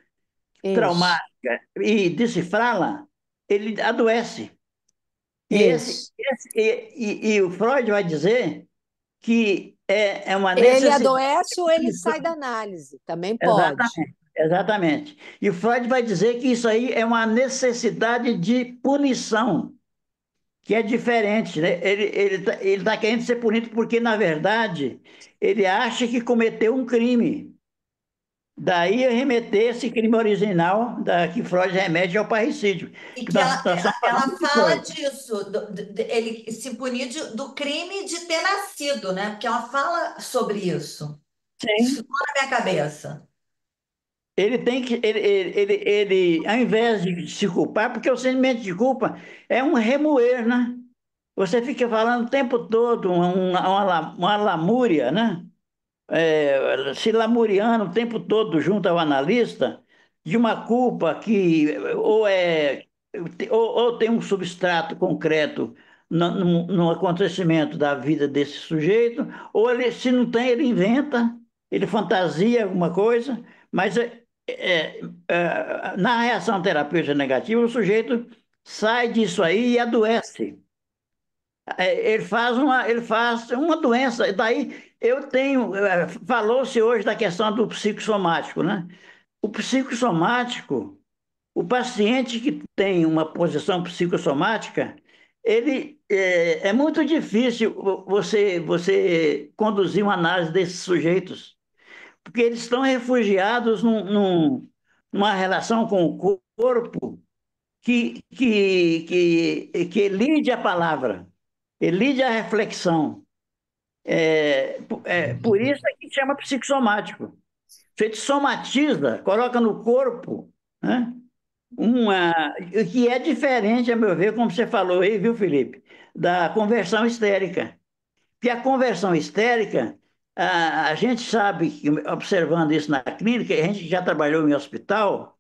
isso, traumática e decifrá-la, ele adoece. isso. E o Freud vai dizer que é uma Ele necessidade adoece ou de ele sai da punição. análise, também pode. Exatamente, exatamente. E o Freud vai dizer que isso aí é uma necessidade de punição. que é diferente, né? Ele tá querendo ser punido porque, na verdade, ele acha que cometeu um crime. Daí remeter esse crime original que Freud remete ao parricídio. E Que que nós estamos falando ela de fala Freud. disso, ele se punir do crime de ter nascido, né? Porque ela fala sobre isso. Isso Sim. ficou na minha cabeça. Ele tem que, ao invés de se culpar, porque o sentimento de culpa é um remoer, né? Você fica falando o tempo todo uma lamúria, né? Se lamuriando o tempo todo junto ao analista de uma culpa que ou tem um substrato concreto no acontecimento da vida desse sujeito, ou ele, se não tem, ele inventa, ele fantasia alguma coisa, mas na reação terapêutica negativa, o sujeito sai disso aí e adoece. Ele faz uma doença. Daí eu tenho. Falou-se hoje da questão do psicossomático, né? O psicossomático, o paciente que tem uma posição psicossomática, é muito difícil você conduzir uma análise desses sujeitos, porque eles estão refugiados numa relação com o corpo que elide a palavra, elide a reflexão. Por isso é que chama psicossomático. Você te somatiza, coloca no corpo, né? O que é diferente, a meu ver, como você falou aí, viu, Felipe, da conversão histérica. Porque a conversão histérica, a gente sabe, observando isso na clínica, a gente já trabalhou em hospital,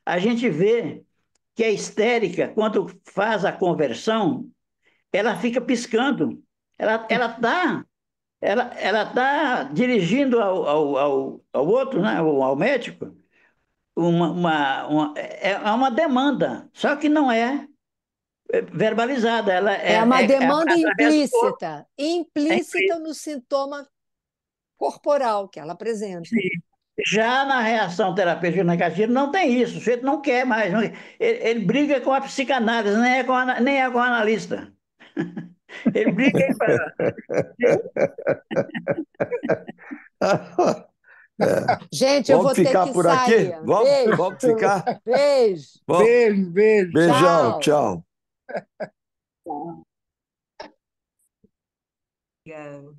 a gente vê que a histérica, quando faz a conversão, ela fica piscando. Ela está ela tá dirigindo ao outro, né, ao médico, é uma demanda, só que não é verbalizada, ela É uma demanda através do corpo. implícita, implícita no sintoma corporal que ela apresenta. Já na reação terapêutica negativa não tem isso, o sujeito não quer mais, ele briga com a psicanálise, nem é com o analista. Ele briga e fala, Gente, eu Vamos vou ter ficar que por sair. aqui? Beijo. Vamos ficar? Beijo. Vamos. Beijo, beijo. Beijão, Tchau. tchau.